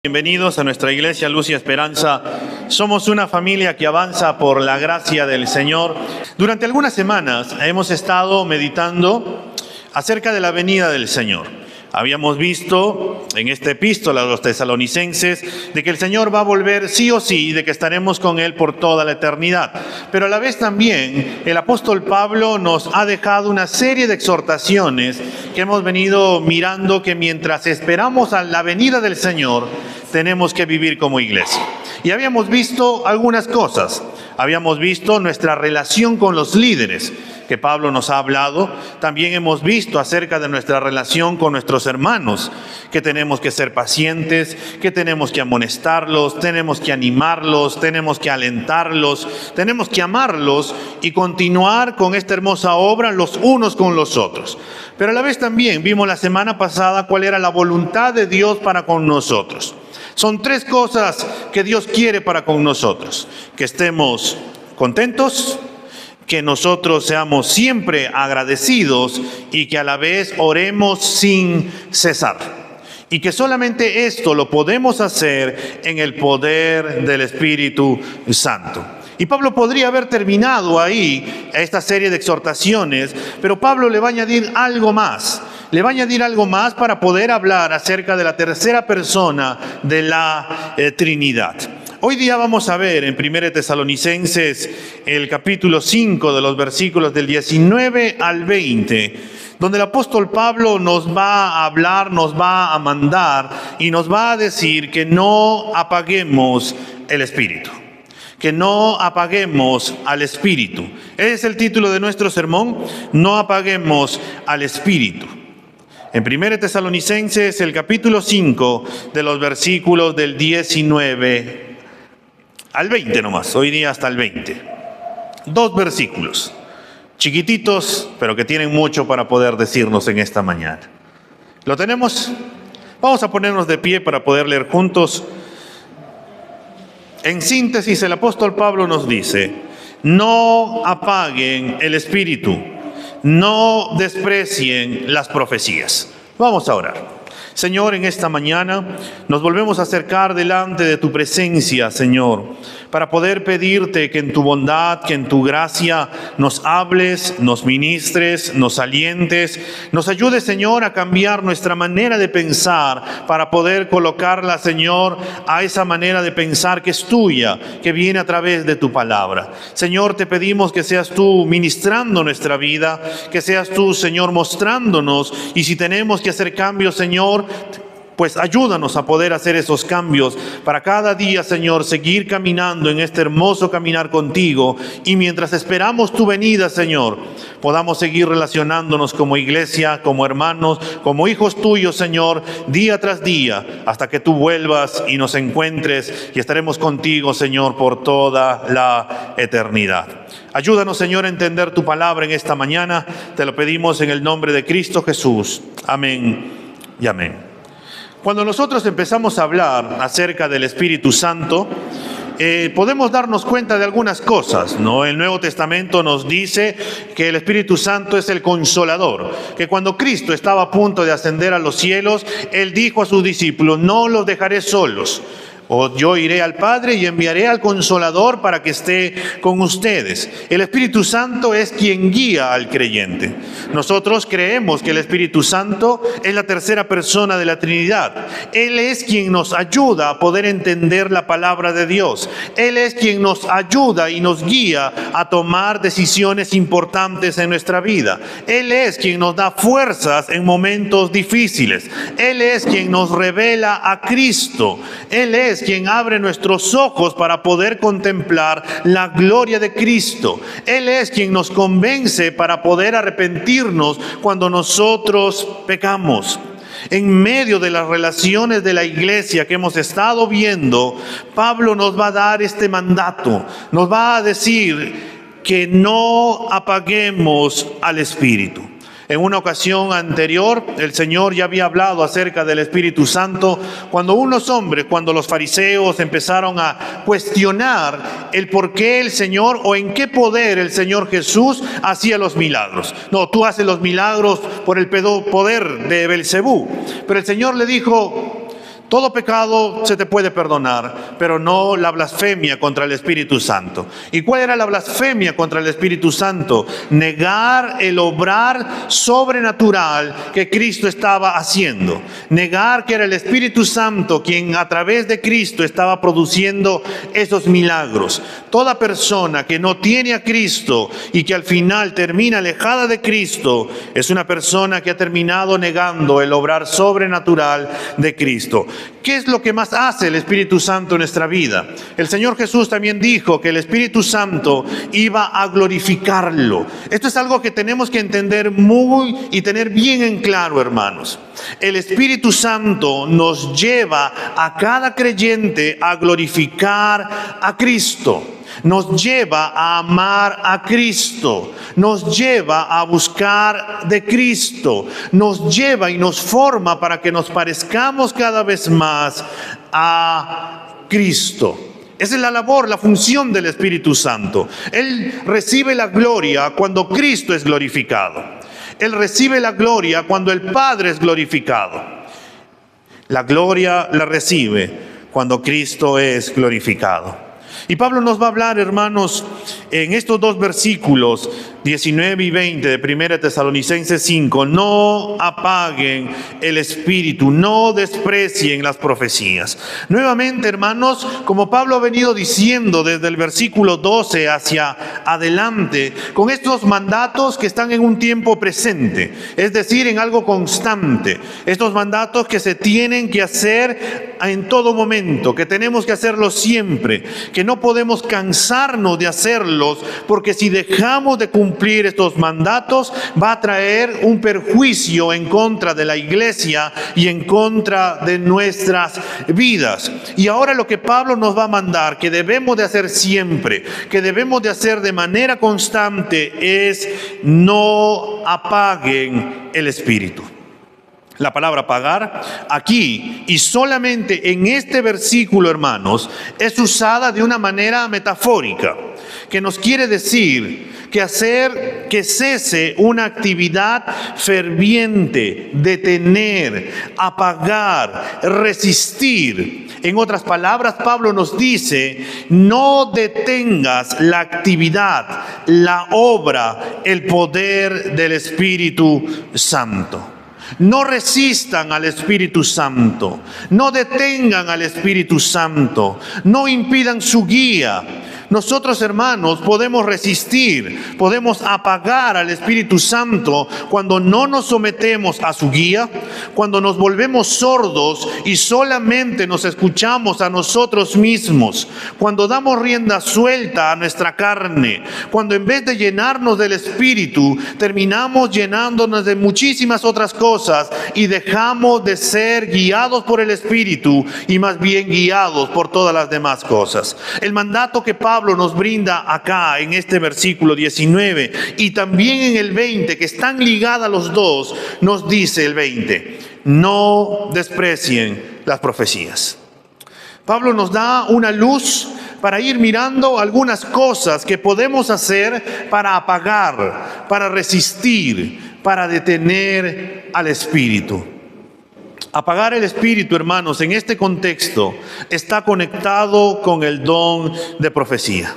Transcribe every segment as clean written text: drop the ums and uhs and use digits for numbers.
Bienvenidos a nuestra iglesia Luz y Esperanza. Somos una familia que avanza por la gracia del Señor. Durante algunas semanas hemos estado meditando acerca de la venida del Señor. Habíamos visto en esta epístola a los tesalonicenses de que el Señor va a volver sí o sí y de que estaremos con Él por toda la eternidad. Pero a la vez también el apóstol Pablo nos ha dejado una serie de exhortaciones que hemos venido mirando, que mientras esperamos a la venida del Señor tenemos que vivir como iglesia. Y habíamos visto algunas cosas. Habíamos visto nuestra relación con los líderes, que Pablo nos ha hablado. También hemos visto acerca de nuestra relación con nuestros hermanos, que tenemos que ser pacientes, que tenemos que amonestarlos, tenemos que animarlos, tenemos que alentarlos, tenemos que amarlos y continuar con esta hermosa obra los unos con los otros. Pero a la vez también vimos la semana pasada cuál era la voluntad de Dios para con nosotros. Son tres cosas que Dios quiere para con nosotros: que estemos contentos, que nosotros seamos siempre agradecidos y que a la vez oremos sin cesar. Y que solamente esto lo podemos hacer en el poder del Espíritu Santo. Y Pablo podría haber terminado ahí esta serie de exhortaciones, pero Pablo le va a añadir algo más. Le va a añadir algo más para poder hablar acerca de la tercera persona de la Trinidad. Hoy día vamos a ver en 1 Tesalonicenses el capítulo 5 de los versículos del 19 al 20, donde el apóstol Pablo nos va a hablar, nos va a mandar y nos va a decir que no apaguemos el espíritu. Que no apaguemos al espíritu. Ese es el título de nuestro sermón: no apaguemos al espíritu. En 1 Tesalonicenses, el capítulo 5, de los versículos del 19 al 20 nomás, hoy día hasta el 20. Dos versículos, chiquititos, pero que tienen mucho para poder decirnos en esta mañana. ¿Lo tenemos? Vamos a ponernos de pie para poder leer juntos. En síntesis, el apóstol Pablo nos dice: no apaguen el espíritu, no desprecien las profecías. Vamos a orar. Señor, en esta mañana nos volvemos a acercar delante de tu presencia, Señor, para poder pedirte que en tu bondad, que en tu gracia nos hables, nos ministres, nos alientes, nos ayudes, Señor, a cambiar nuestra manera de pensar para poder colocarla, Señor, a esa manera de pensar que es tuya, que viene a través de tu palabra. Señor, te pedimos que seas tú ministrando nuestra vida, que seas tú, Señor, mostrándonos, y si tenemos que hacer cambios, Señor, pues ayúdanos a poder hacer esos cambios para cada día, Señor, seguir caminando en este hermoso caminar contigo, y mientras esperamos tu venida, Señor, podamos seguir relacionándonos como iglesia, como hermanos, como hijos tuyos, Señor, día tras día, hasta que tú vuelvas y nos encuentres, y estaremos contigo, Señor, por toda la eternidad. Ayúdanos, Señor, a entender tu palabra en esta mañana. Te lo pedimos en el nombre de Cristo Jesús. Amén y amén. Cuando nosotros empezamos a hablar acerca del Espíritu Santo, podemos darnos cuenta de algunas cosas, ¿no? El Nuevo Testamento nos dice que el Espíritu Santo es el Consolador, que cuando Cristo estaba a punto de ascender a los cielos, Él dijo a sus discípulos: no los dejaré solos. O yo iré al Padre y enviaré al Consolador para que esté con ustedes. El Espíritu Santo es quien guía al creyente. Nosotros creemos que el Espíritu Santo es la tercera persona de la Trinidad. Él es quien nos ayuda a poder entender la palabra de Dios. Él es quien nos ayuda y nos guía a tomar decisiones importantes en nuestra vida. Él es quien nos da fuerzas en momentos difíciles. Él es quien nos revela a Cristo. Él es quien abre nuestros ojos para poder contemplar la gloria de Cristo. Él es quien nos convence para poder arrepentirnos cuando nosotros pecamos. En medio de las relaciones de la iglesia que hemos estado viendo, Pablo nos va a dar este mandato. Nos va a decir que no apaguemos al Espíritu. En una ocasión anterior, el Señor ya había hablado acerca del Espíritu Santo cuando los fariseos empezaron a cuestionar el por qué el Señor o en qué poder el Señor Jesús hacía los milagros. No, tú haces los milagros por el poder de Belcebú. Pero el Señor le dijo: Todo pecado se te puede perdonar, pero no la blasfemia contra el Espíritu Santo. ¿Y cuál era la blasfemia contra el Espíritu Santo? Negar el obrar sobrenatural que Cristo estaba haciendo. Negar que era el Espíritu Santo quien a través de Cristo estaba produciendo esos milagros. Toda persona que no tiene a Cristo y que al final termina alejada de Cristo es una persona que ha terminado negando el obrar sobrenatural de Cristo. ¿Qué es lo que más hace el Espíritu Santo en nuestra vida? El Señor Jesús también dijo que el Espíritu Santo iba a glorificarlo. Esto es algo que tenemos que entender muy y tener bien en claro, hermanos. El Espíritu Santo nos lleva a cada creyente a glorificar a Cristo. Nos lleva a amar a Cristo, nos lleva a buscar de Cristo, nos lleva y nos forma para que nos parezcamos cada vez más a Cristo. Esa es la labor, la función del Espíritu Santo. Él recibe la gloria cuando Cristo es glorificado. Él recibe la gloria cuando el Padre es glorificado. La gloria la recibe cuando Cristo es glorificado. Y Pablo nos va a hablar, hermanos, en estos dos versículos, 19 y 20 de 1 Tesalonicenses 5, no apaguen el espíritu, no desprecien las profecías. Nuevamente, hermanos, como Pablo ha venido diciendo desde el versículo 12 hacia adelante, con estos mandatos que están en un tiempo presente, es decir, en algo constante, estos mandatos que se tienen que hacer en todo momento, que tenemos que hacerlos siempre, que no podemos cansarnos de hacerlos, porque si dejamos de cumplir estos mandatos, va a traer un perjuicio en contra de la iglesia y en contra de nuestras vidas. Y ahora lo que Pablo nos va a mandar, que debemos de hacer siempre, que debemos de hacer de manera constante, es no apaguen el espíritu. La palabra apagar aquí y solamente en este versículo, hermanos, es usada de una manera metafórica, que nos quiere decir que hacer que cese una actividad ferviente, detener, apagar, resistir. En otras palabras, Pablo nos dice, no detengas la actividad, la obra, el poder del Espíritu Santo. No resistan al Espíritu Santo, no detengan al Espíritu Santo, no impidan su guía. Nosotros, hermanos, podemos resistir, podemos apagar al Espíritu Santo cuando no nos sometemos a su guía, cuando nos volvemos sordos y solamente nos escuchamos a nosotros mismos, cuando damos rienda suelta a nuestra carne, cuando en vez de llenarnos del Espíritu, terminamos llenándonos de muchísimas otras cosas y dejamos de ser guiados por el Espíritu y más bien guiados por todas las demás cosas. El mandato que Pablo nos brinda acá en este versículo 19 y también en el 20, que están ligadas los dos, nos dice el 20, no desprecien las profecías. Pablo nos da una luz para ir mirando algunas cosas que podemos hacer para apagar, para resistir, para detener al espíritu. Apagar el espíritu, hermanos, en este contexto está conectado con el don de profecía.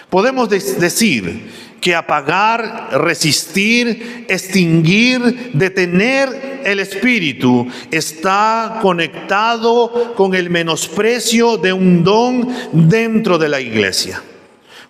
Podemos decir que apagar, resistir, extinguir, detener el espíritu está conectado con el menosprecio de un don dentro de la iglesia.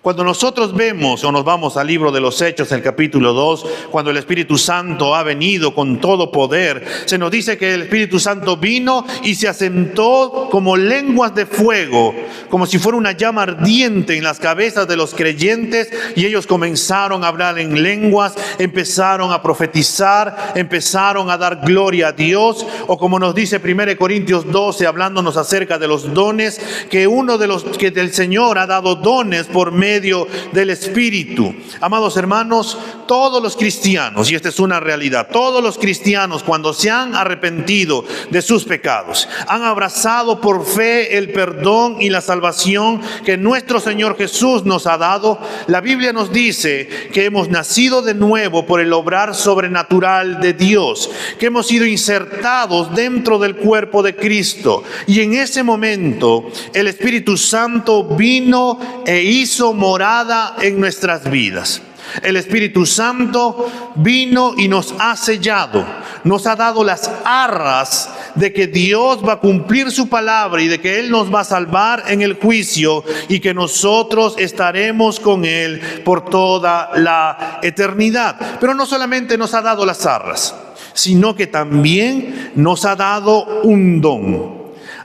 Cuando nosotros vemos o nos vamos al libro de los Hechos, el capítulo 2, cuando el Espíritu Santo ha venido con todo poder, se nos dice que el Espíritu Santo vino y se asentó como lenguas de fuego, como si fuera una llama ardiente en las cabezas de los creyentes, y ellos comenzaron a hablar en lenguas, empezaron a profetizar, empezaron a dar gloria a Dios, o como nos dice 1 Corintios 12, hablándonos acerca de los dones, que uno de los que el Señor ha dado dones por medio medio del Espíritu. Amados hermanos, todos los cristianos, y esta es una realidad, todos los cristianos cuando se han arrepentido de sus pecados, han abrazado por fe el perdón y la salvación que nuestro Señor Jesús nos ha dado, la Biblia nos dice que hemos nacido de nuevo por el obrar sobrenatural de Dios, que hemos sido insertados dentro del cuerpo de Cristo, y en ese momento el Espíritu Santo vino e hizo morada en nuestras vidas. El Espíritu Santo vino y nos ha sellado, nos ha dado las arras de que Dios va a cumplir su palabra y de que Él nos va a salvar en el juicio y que nosotros estaremos con Él por toda la eternidad. Pero no solamente nos ha dado las arras, sino que también nos ha dado un don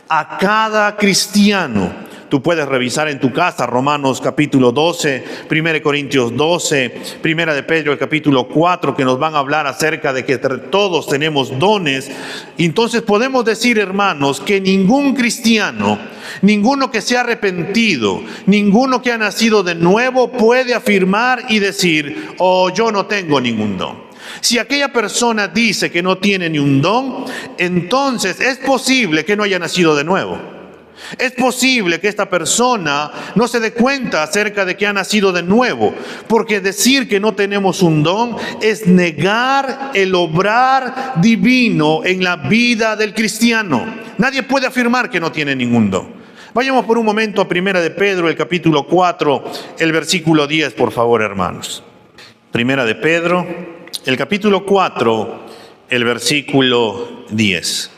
a cada cristiano. Tú puedes revisar en tu casa Romanos capítulo 12, 1 Corintios 12, 1 de Pedro el capítulo 4, que nos van a hablar acerca de que todos tenemos dones. Entonces podemos decir, hermanos, que ningún cristiano, ninguno que se ha arrepentido, ninguno que ha nacido de nuevo puede afirmar y decir, oh, yo no tengo ningún don. Si aquella persona dice que no tiene ni un don, entonces es posible que no haya nacido de nuevo. Es posible que esta persona no se dé cuenta acerca de que ha nacido de nuevo, porque decir que no tenemos un don es negar el obrar divino en la vida del cristiano. Nadie puede afirmar que no tiene ningún don. Vayamos por un momento a 1 de Pedro, el capítulo 4, el versículo 10, por favor, hermanos. 1 de Pedro, el capítulo 4, el versículo 10.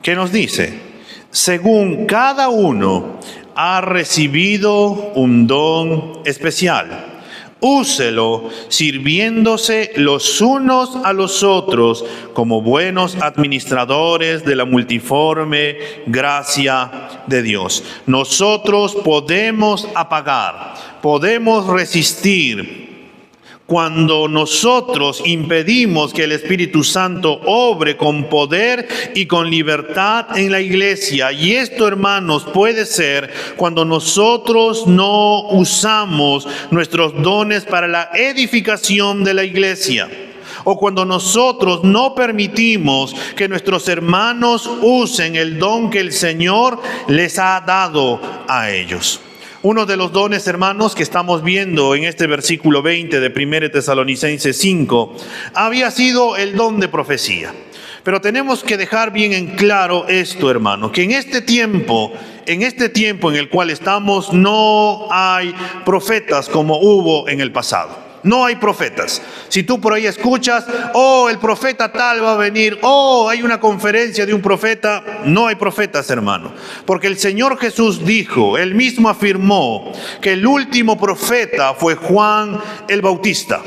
¿Qué nos dice? Según cada uno ha recibido un don especial, úselo sirviéndose los unos a los otros como buenos administradores de la multiforme gracia de Dios. Nosotros podemos apagar, podemos resistir cuando nosotros impedimos que el Espíritu Santo obre con poder y con libertad en la iglesia. Y esto, hermanos, puede ser cuando nosotros no usamos nuestros dones para la edificación de la iglesia, o cuando nosotros no permitimos que nuestros hermanos usen el don que el Señor les ha dado a ellos. Uno de los dones, hermanos, que estamos viendo en este versículo 20 de 1 Tesalonicenses 5, había sido el don de profecía. Pero tenemos que dejar bien en claro esto, hermano, que en este tiempo en el cual estamos, no hay profetas como hubo en el pasado. No hay profetas. Si tú por ahí escuchas, oh, el profeta tal va a venir, oh, hay una conferencia de un profeta, no hay profetas, hermano. Porque el Señor Jesús dijo, Él mismo afirmó que el último profeta fue Juan el Bautista.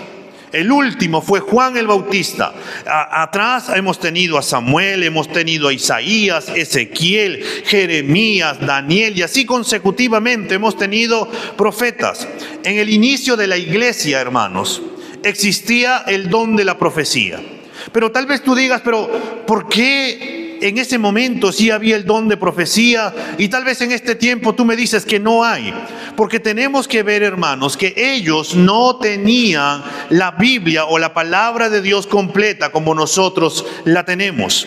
El último fue Juan el Bautista. Atrás hemos tenido a Samuel, hemos tenido a Isaías, Ezequiel, Jeremías, Daniel, y así consecutivamente hemos tenido profetas. En el inicio de la iglesia, hermanos, existía el don de la profecía. Pero tal vez tú digas, pero ¿por qué en ese momento sí había el don de profecía y tal vez en este tiempo tú me dices que no hay? Porque tenemos que ver, hermanos, que ellos no tenían la Biblia o la palabra de Dios completa como nosotros la tenemos.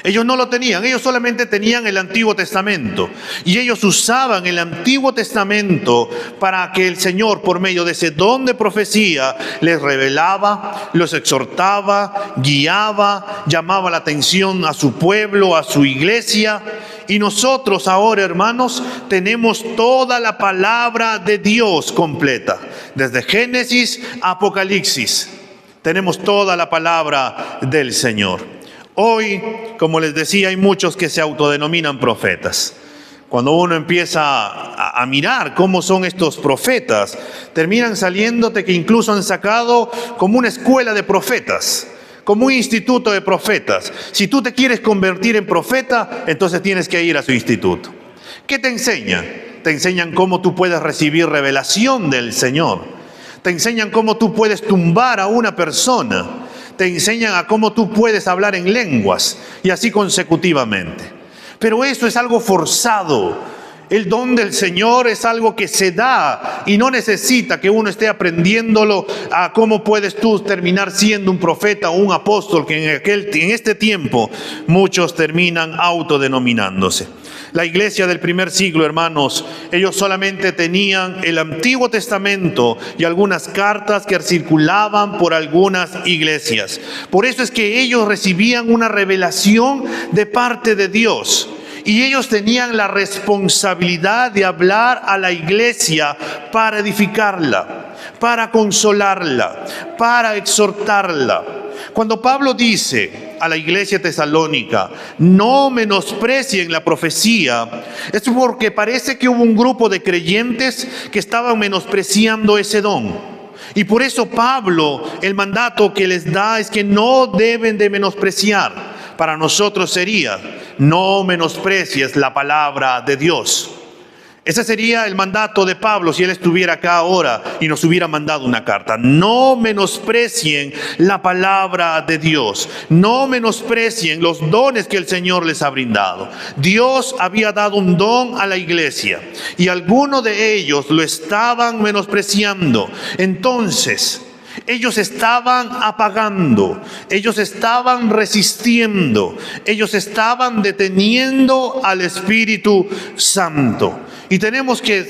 Ellos no lo tenían, ellos solamente tenían el Antiguo Testamento. Y ellos usaban el Antiguo Testamento para que el Señor, por medio de ese don de profecía, les revelaba, los exhortaba, guiaba, llamaba la atención a su pueblo, a su iglesia. Y nosotros ahora, hermanos, tenemos toda la palabra de Dios completa. Desde Génesis a Apocalipsis, tenemos toda la palabra del Señor. Hoy, como les decía, hay muchos que se autodenominan profetas. Cuando uno empieza a mirar cómo son estos profetas, terminan saliéndote que incluso han sacado como una escuela de profetas, como un instituto de profetas. Si tú te quieres convertir en profeta, entonces tienes que ir a su instituto. ¿Qué te enseñan? Te enseñan cómo tú puedes recibir revelación del Señor. Te enseñan cómo tú puedes tumbar a una persona. Te enseñan a cómo tú puedes hablar en lenguas y así consecutivamente. Pero eso es algo forzado. El don del Señor es algo que se da y no necesita que uno esté aprendiéndolo a cómo puedes tú terminar siendo un profeta o un apóstol, que en este tiempo muchos terminan autodenominándose. La iglesia del primer siglo, hermanos, ellos solamente tenían el Antiguo Testamento y algunas cartas que circulaban por algunas iglesias. Por eso es que ellos recibían una revelación de parte de Dios. Y ellos tenían la responsabilidad de hablar a la iglesia para edificarla, para consolarla, para exhortarla. Cuando Pablo dice a la iglesia tesalónica, no menosprecien la profecía, es porque parece que hubo un grupo de creyentes que estaban menospreciando ese don. Y por eso Pablo, el mandato que les da es que no deben de menospreciar. Para nosotros sería, no menosprecies la palabra de Dios. Ese sería el mandato de Pablo si él estuviera acá ahora y nos hubiera mandado una carta. No menosprecien la palabra de Dios. No menosprecien los dones que el Señor les ha brindado. Dios había dado un don a la iglesia y algunos de ellos lo estaban menospreciando. Entonces, ellos estaban apagando, ellos estaban resistiendo, ellos estaban deteniendo al Espíritu Santo. Y tenemos que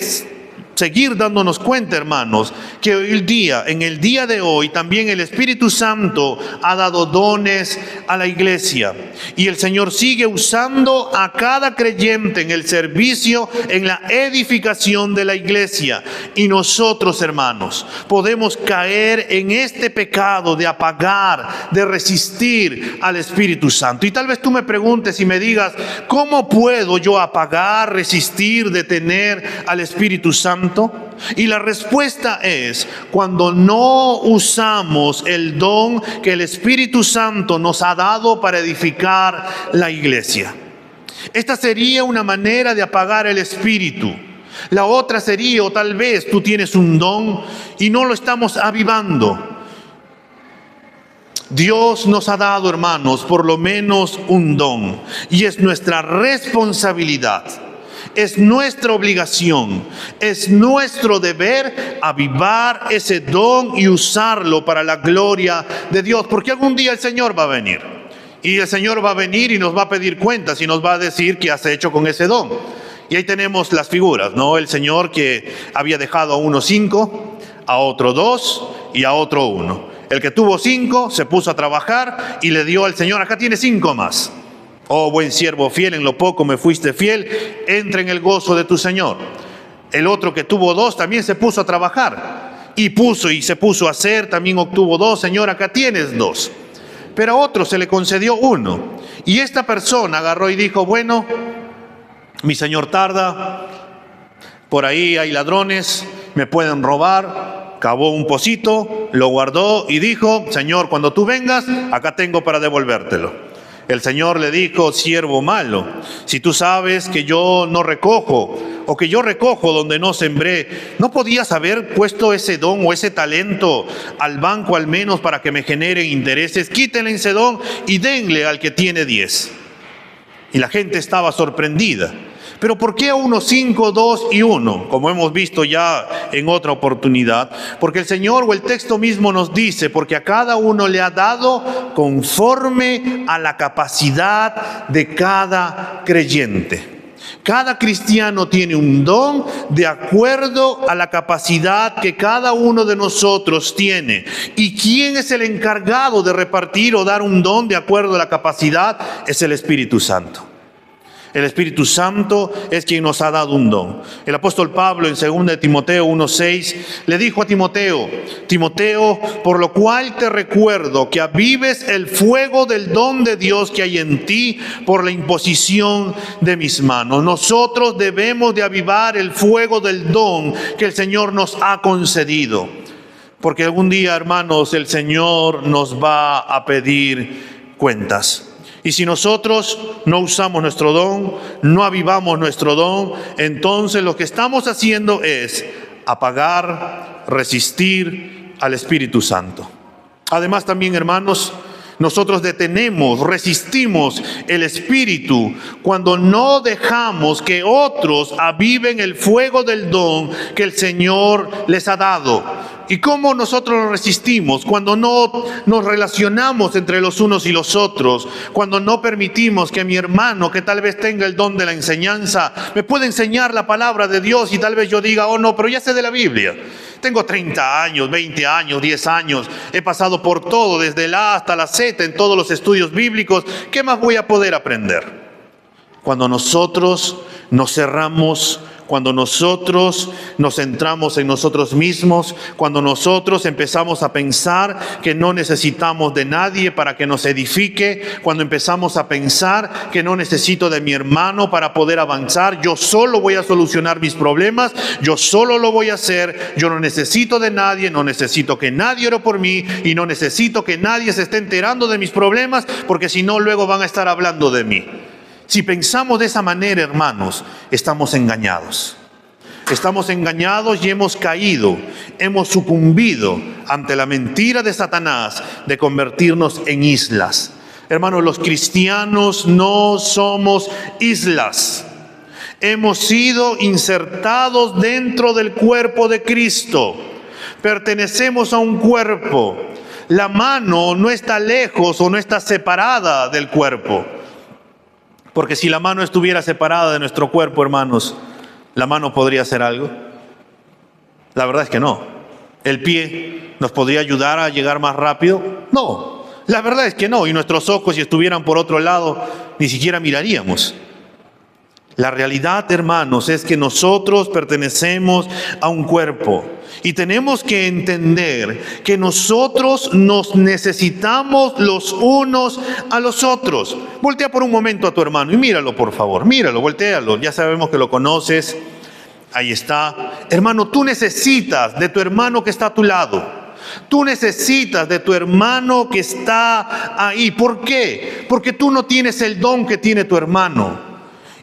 seguir dándonos cuenta, hermanos, que en el día de hoy también el Espíritu Santo ha dado dones a la iglesia. Y el Señor sigue usando a cada creyente en el servicio, en la edificación de la iglesia. Y nosotros, hermanos, podemos caer en este pecado de apagar, de resistir al Espíritu Santo. Y tal vez tú me preguntes y me digas, ¿cómo puedo yo apagar, resistir, detener al Espíritu Santo? Y la respuesta es cuando no usamos el don que el Espíritu Santo nos ha dado para edificar la iglesia. Esta sería una manera de apagar el Espíritu. La otra sería, o tal vez tú tienes un don y no lo estamos avivando. Dios nos ha dado, hermanos, por lo menos un don, y es nuestra responsabilidad. Es nuestra obligación, es nuestro deber avivar ese don y usarlo para la gloria de Dios. Porque algún día el Señor va a venir. Y el Señor va a venir y nos va a pedir cuentas y nos va a decir qué has hecho con ese don. Y ahí tenemos las figuras, ¿no? El Señor que había dejado a uno 5, a otro 2 y a otro 1. El que tuvo 5 se puso a trabajar y le dio al Señor, acá tiene 5 más. Oh, buen siervo fiel, en lo poco me fuiste fiel, entra en el gozo de tu Señor. El otro que tuvo 2 también se puso a trabajar y se puso a hacer, también obtuvo 2. Señor, acá tienes 2. Pero a otro se le concedió 1. Y esta persona agarró y dijo, bueno, mi Señor tarda, por ahí hay ladrones, me pueden robar. Cavó un pocito, lo guardó y dijo, Señor, cuando tú vengas, acá tengo para devolvértelo. El Señor le dijo, siervo malo, si tú sabes que yo no recojo, o que yo recojo donde no sembré, ¿no podías haber puesto ese don o ese talento al banco al menos para que me generen intereses? Quítenle ese don y denle al que tiene 10. Y la gente estaba sorprendida. Pero ¿por qué a uno 5, 2 y 1? Como hemos visto ya en otra oportunidad. Porque el Señor o el texto mismo nos dice, porque a cada uno le ha dado conforme a la capacidad de cada creyente. Cada cristiano tiene un don de acuerdo a la capacidad que cada uno de nosotros tiene. ¿Y quién es el encargado de repartir o dar un don de acuerdo a la capacidad? Es el Espíritu Santo. El Espíritu Santo es quien nos ha dado un don. El apóstol Pablo en 2 de Timoteo 1:6 le dijo a Timoteo, Timoteo, por lo cual te recuerdo que avives el fuego del don de Dios que hay en ti por la imposición de mis manos. Nosotros debemos de avivar el fuego del don que el Señor nos ha concedido. Porque algún día, hermanos, el Señor nos va a pedir cuentas. Y si nosotros no usamos nuestro don, no avivamos nuestro don, entonces lo que estamos haciendo es apagar, resistir al Espíritu Santo. Además también, hermanos, Nosotros detenemos, resistimos el Espíritu cuando no dejamos que otros aviven el fuego del don que el Señor les ha dado. ¿Y cómo nosotros lo resistimos? Cuando no nos relacionamos entre los unos y los otros, cuando no permitimos que mi hermano, que tal vez tenga el don de la enseñanza, me pueda enseñar la palabra de Dios y tal vez yo diga, oh no, pero ya sé de la Biblia. Tengo 30 años, 20 años, 10 años, he pasado por todo, desde la A hasta la Z, en todos los estudios bíblicos. ¿Qué más voy a poder aprender? Cuando nosotros nos cerramos, cuando nosotros nos centramos en nosotros mismos, cuando nosotros empezamos a pensar que no necesitamos de nadie para que nos edifique, cuando empezamos a pensar que no necesito de mi hermano para poder avanzar, yo solo voy a solucionar mis problemas, yo solo lo voy a hacer, yo no necesito de nadie, no necesito que nadie ore por mí y no necesito que nadie se esté enterando de mis problemas, porque si no luego van a estar hablando de mí. Si pensamos de esa manera, hermanos, estamos engañados. Estamos engañados y hemos caído, hemos sucumbido ante la mentira de Satanás de convertirnos en islas. Hermanos, los cristianos no somos islas. Hemos sido insertados dentro del cuerpo de Cristo. Pertenecemos a un cuerpo. La mano no está lejos o no está separada del cuerpo. Porque si la mano estuviera separada de nuestro cuerpo, hermanos, ¿la mano podría hacer algo? La verdad es que no. ¿El pie nos podría ayudar a llegar más rápido? No, la verdad es que no. Y nuestros ojos, si estuvieran por otro lado, ni siquiera miraríamos. La realidad, hermanos, es que nosotros pertenecemos a un cuerpo y tenemos que entender que nosotros nos necesitamos los unos a los otros. Voltea por un momento a tu hermano y míralo, por favor, míralo, voltéalo. Ya sabemos que lo conoces, ahí está. Hermano, tú necesitas de tu hermano que está a tu lado. Tú necesitas de tu hermano que está ahí. ¿Por qué? Porque tú no tienes el don que tiene tu hermano.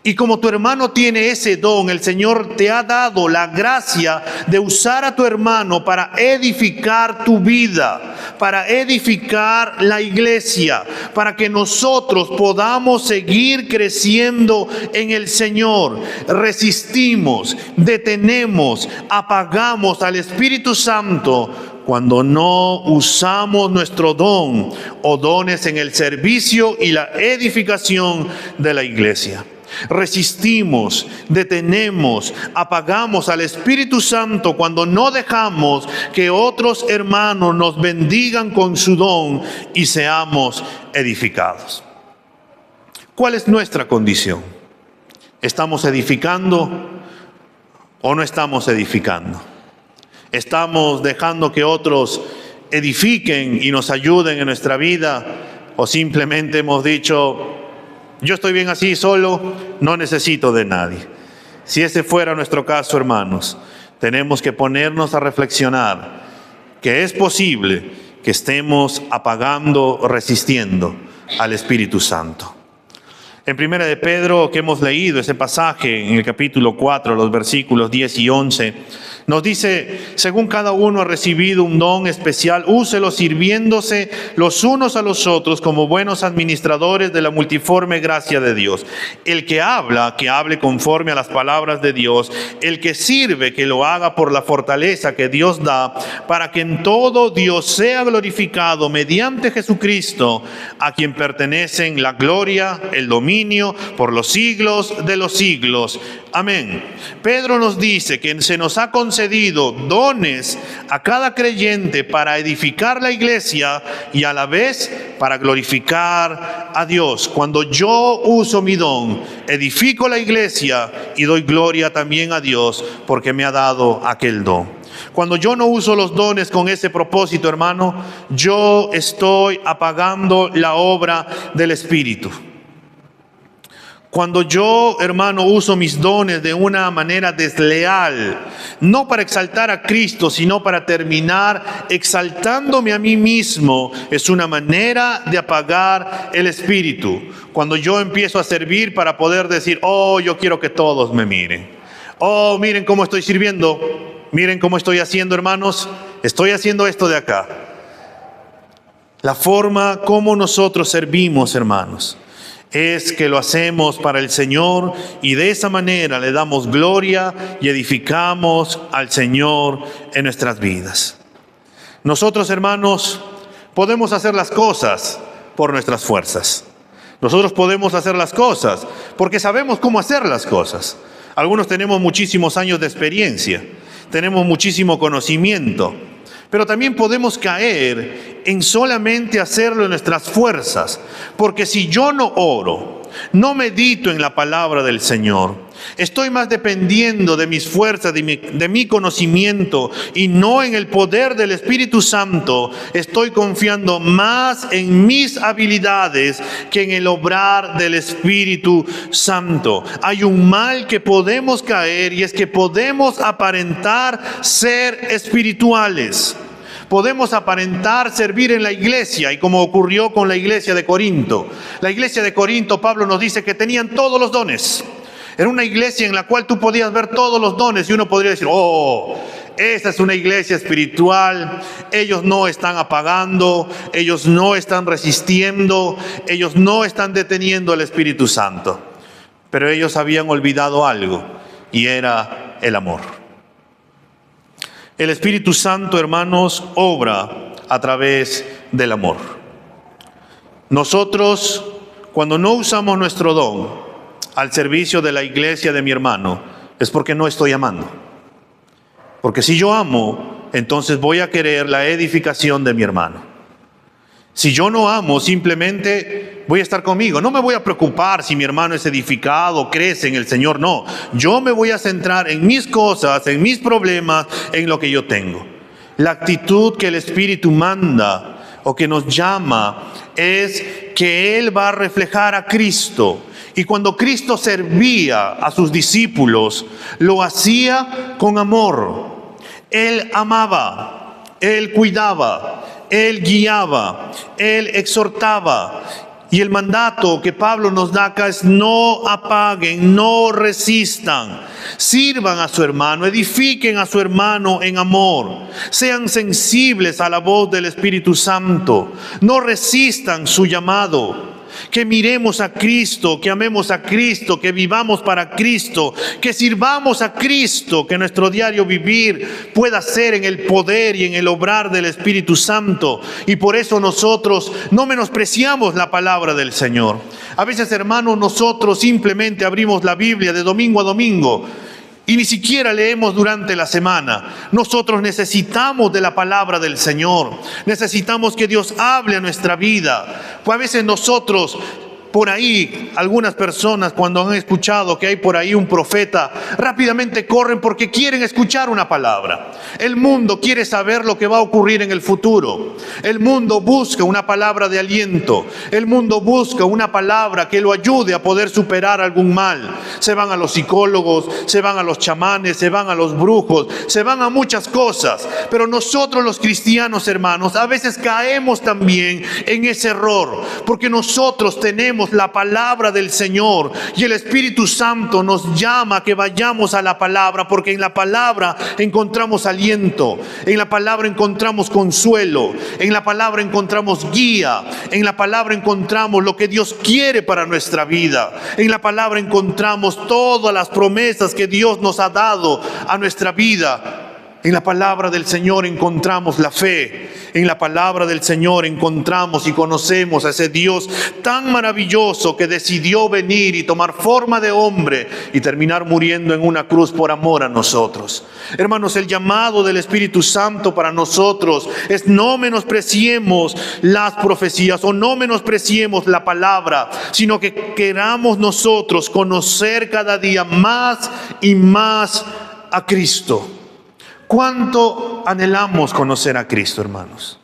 Y como tu hermano tiene ese don, el Señor te ha dado la gracia de usar a tu hermano para edificar tu vida, para edificar la iglesia, para que nosotros podamos seguir creciendo en el Señor. Resistimos, detenemos, apagamos al Espíritu Santo cuando no usamos nuestro don o dones en el servicio y la edificación de la iglesia. Resistimos, detenemos, apagamos al Espíritu Santo cuando no dejamos que otros hermanos nos bendigan con su don y seamos edificados. ¿Cuál es nuestra condición? ¿Estamos edificando o no estamos edificando? ¿Estamos dejando que otros edifiquen y nos ayuden en nuestra vida? ¿O simplemente hemos dicho, yo estoy bien así solo, no necesito de nadie? Si ese fuera nuestro caso, hermanos, tenemos que ponernos a reflexionar que es posible que estemos apagando, resistiendo al Espíritu Santo. En 1 de Pedro, que hemos leído ese pasaje en el capítulo 4, los versículos 10 y 11, nos dice, según cada uno ha recibido un don especial, úselo sirviéndose los unos a los otros como buenos administradores de la multiforme gracia de Dios. El que habla, que hable conforme a las palabras de Dios. El que sirve, que lo haga por la fortaleza que Dios da, para que en todo Dios sea glorificado mediante Jesucristo, a quien pertenecen la gloria, el dominio, por los siglos de los siglos. Amén. Pedro nos dice que se nos ha concedido dones a cada creyente para edificar la iglesia y a la vez para glorificar a Dios. Cuando yo uso mi don, edifico la iglesia y doy gloria también a Dios porque me ha dado aquel don. Cuando yo no uso los dones con ese propósito, hermano, yo estoy apagando la obra del Espíritu. Cuando yo, hermano, uso mis dones de una manera desleal, no para exaltar a Cristo, sino para terminar exaltándome a mí mismo, es una manera de apagar el Espíritu. Cuando yo empiezo a servir para poder decir, oh, yo quiero que todos me miren. Oh, miren cómo estoy sirviendo. Miren cómo estoy haciendo, hermanos. Estoy haciendo esto de acá. La forma como nosotros servimos, hermanos, es que lo hacemos para el Señor y de esa manera le damos gloria y edificamos al Señor en nuestras vidas. Nosotros, hermanos, podemos hacer las cosas por nuestras fuerzas. Nosotros podemos hacer las cosas porque sabemos cómo hacer las cosas. Algunos tenemos muchísimos años de experiencia, tenemos muchísimo conocimiento, pero también podemos caer en solamente hacerlo en nuestras fuerzas, porque si yo no oro, no medito en la palabra del Señor, estoy más dependiendo de mis fuerzas, de mi conocimiento y no en el poder del Espíritu Santo. Estoy confiando más en mis habilidades que en el obrar del Espíritu Santo. Hay un mal que podemos caer y es que podemos aparentar ser espirituales. Podemos aparentar servir en la iglesia, y como ocurrió con la iglesia de Corinto. La iglesia de Corinto, Pablo nos dice que tenían todos los dones. Era una iglesia en la cual tú podías ver todos los dones y uno podría decir, oh, esta es una iglesia espiritual, ellos no están apagando, ellos no están resistiendo, ellos no están deteniendo el Espíritu Santo. Pero ellos habían olvidado algo, y era el amor. El Espíritu Santo, hermanos, obra a través del amor. Nosotros, cuando no usamos nuestro don al servicio de la iglesia de mi hermano, es porque no estoy amando. Porque si yo amo, entonces voy a querer la edificación de mi hermano. Si yo no amo, simplemente voy a estar conmigo. No me voy a preocupar si mi hermano es edificado, crece en el Señor. No, yo me voy a centrar en mis cosas, en mis problemas, en lo que yo tengo. La actitud que el Espíritu manda o que nos llama es que Él va a reflejar a Cristo. Y cuando Cristo servía a sus discípulos, lo hacía con amor. Él amaba, Él cuidaba, Él guiaba, Él exhortaba. Y el mandato que Pablo nos da acá es: no apaguen, no resistan, sirvan a su hermano, edifiquen a su hermano en amor, sean sensibles a la voz del Espíritu Santo, no resistan su llamado. Que miremos a Cristo, que amemos a Cristo, que vivamos para Cristo, que sirvamos a Cristo, que nuestro diario vivir pueda ser en el poder y en el obrar del Espíritu Santo. Y por eso nosotros no menospreciamos la palabra del Señor. A veces, hermanos, nosotros simplemente abrimos la Biblia de domingo a domingo y ni siquiera leemos durante la semana. Nosotros necesitamos de la palabra del Señor. Necesitamos que Dios hable a nuestra vida. Pues a veces nosotros, por ahí, algunas personas cuando han escuchado que hay por ahí un profeta, rápidamente corren porque quieren escuchar una palabra. El mundo quiere saber lo que va a ocurrir en el futuro. El mundo busca una palabra de aliento. El mundo busca una palabra que lo ayude a poder superar algún mal. Se van a los psicólogos, se van a los chamanes, se van a los brujos, se van a muchas cosas. Pero nosotros los cristianos, hermanos, a veces caemos también en ese error, porque nosotros tenemos la palabra del Señor y el Espíritu Santo nos llama a que vayamos a la palabra, porque en la palabra encontramos aliento, en la palabra encontramos consuelo, en la palabra encontramos guía, en la palabra encontramos lo que Dios quiere para nuestra vida, en la palabra encontramos todas las promesas que Dios nos ha dado a nuestra vida. En la palabra del Señor encontramos la fe. En la palabra del Señor encontramos y conocemos a ese Dios tan maravilloso que decidió venir y tomar forma de hombre y terminar muriendo en una cruz por amor a nosotros. Hermanos, el llamado del Espíritu Santo para nosotros es: no menospreciemos las profecías o no menospreciemos la palabra, sino que queramos nosotros conocer cada día más y más a Cristo. ¿Cuánto anhelamos conocer a Cristo, hermanos?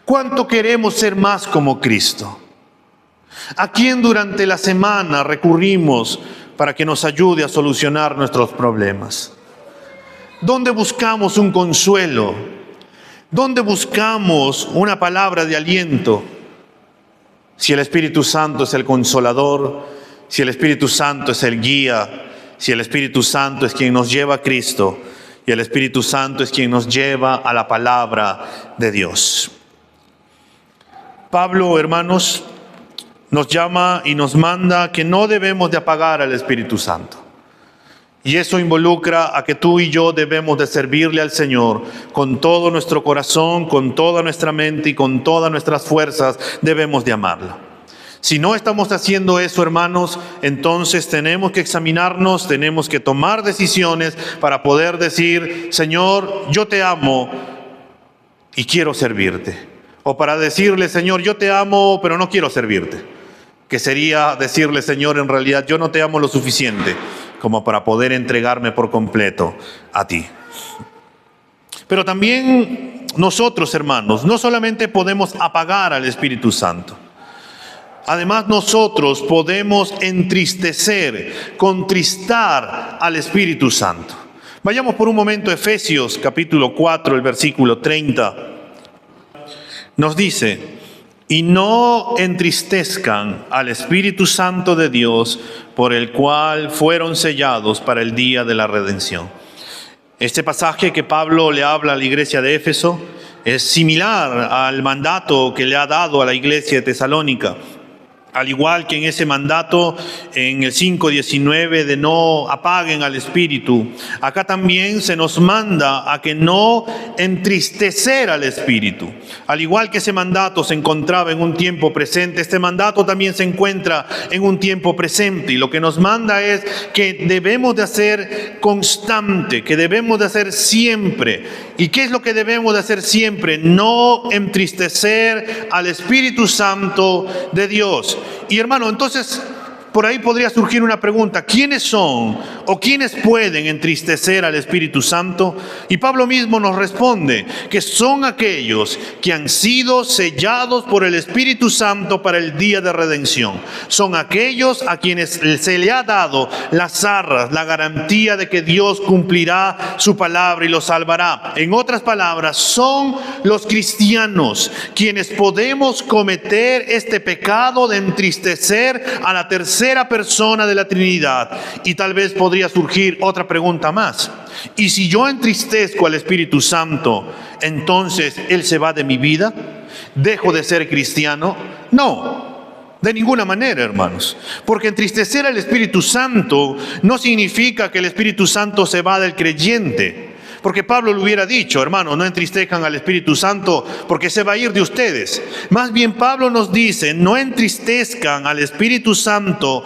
¿Cuánto queremos ser más como Cristo? ¿A quién durante la semana recurrimos para que nos ayude a solucionar nuestros problemas? ¿Dónde buscamos un consuelo? ¿Dónde buscamos una palabra de aliento? Si el Espíritu Santo es el consolador, si el Espíritu Santo es el guía, si el Espíritu Santo es quien nos lleva a Cristo y el Espíritu Santo es quien nos lleva a la palabra de Dios. Pablo, hermanos, nos llama y nos manda que no debemos de apagar al Espíritu Santo. Y eso involucra a que tú y yo debemos de servirle al Señor con todo nuestro corazón, con toda nuestra mente y con todas nuestras fuerzas. Debemos de amarlo. Si no estamos haciendo eso, hermanos, entonces tenemos que examinarnos, tenemos que tomar decisiones para poder decir: Señor, yo te amo y quiero servirte. O para decirle: Señor, yo te amo, pero no quiero servirte. Que sería decirle: Señor, en realidad yo no te amo lo suficiente como para poder entregarme por completo a ti. Pero también nosotros, hermanos, no solamente podemos apagar al Espíritu Santo. Además, nosotros podemos entristecer, contristar al Espíritu Santo. Vayamos por un momento a Efesios capítulo 4, el versículo 30. Nos dice: y no entristezcan al Espíritu Santo de Dios, por el cual fueron sellados para el día de la redención. Este pasaje que Pablo le habla a la iglesia de Éfeso es similar al mandato que le ha dado a la iglesia de Tesalónica. Al igual que en ese mandato, en el 5:19, de no apaguen al Espíritu, acá también se nos manda a que no entristecer al Espíritu. Al igual que ese mandato se encontraba en un tiempo presente, este mandato también se encuentra en un tiempo presente. Y lo que nos manda es que debemos de hacer constante, que debemos de hacer siempre. ¿Y qué es lo que debemos de hacer siempre? No entristecer al Espíritu Santo de Dios. Y hermano, entonces por ahí podría surgir una pregunta: ¿quiénes son o quiénes pueden entristecer al Espíritu Santo? Y Pablo mismo nos responde que son aquellos que han sido sellados por el Espíritu Santo para el día de redención. Son aquellos a quienes se le ha dado las arras, la garantía de que Dios cumplirá su palabra y los salvará. En otras palabras, son los cristianos quienes podemos cometer este pecado de entristecer a la tercera persona de la Trinidad. Y tal vez podría surgir otra pregunta más: ¿y si yo entristezco al Espíritu Santo, entonces Él se va de mi vida? ¿Dejo de ser cristiano? No, de ninguna manera, hermanos. Porque entristecer al Espíritu Santo no significa que el Espíritu Santo se va del creyente. Porque Pablo le hubiera dicho: hermano, no entristezcan al Espíritu Santo porque se va a ir de ustedes. Más bien Pablo nos dice: no entristezcan al Espíritu Santo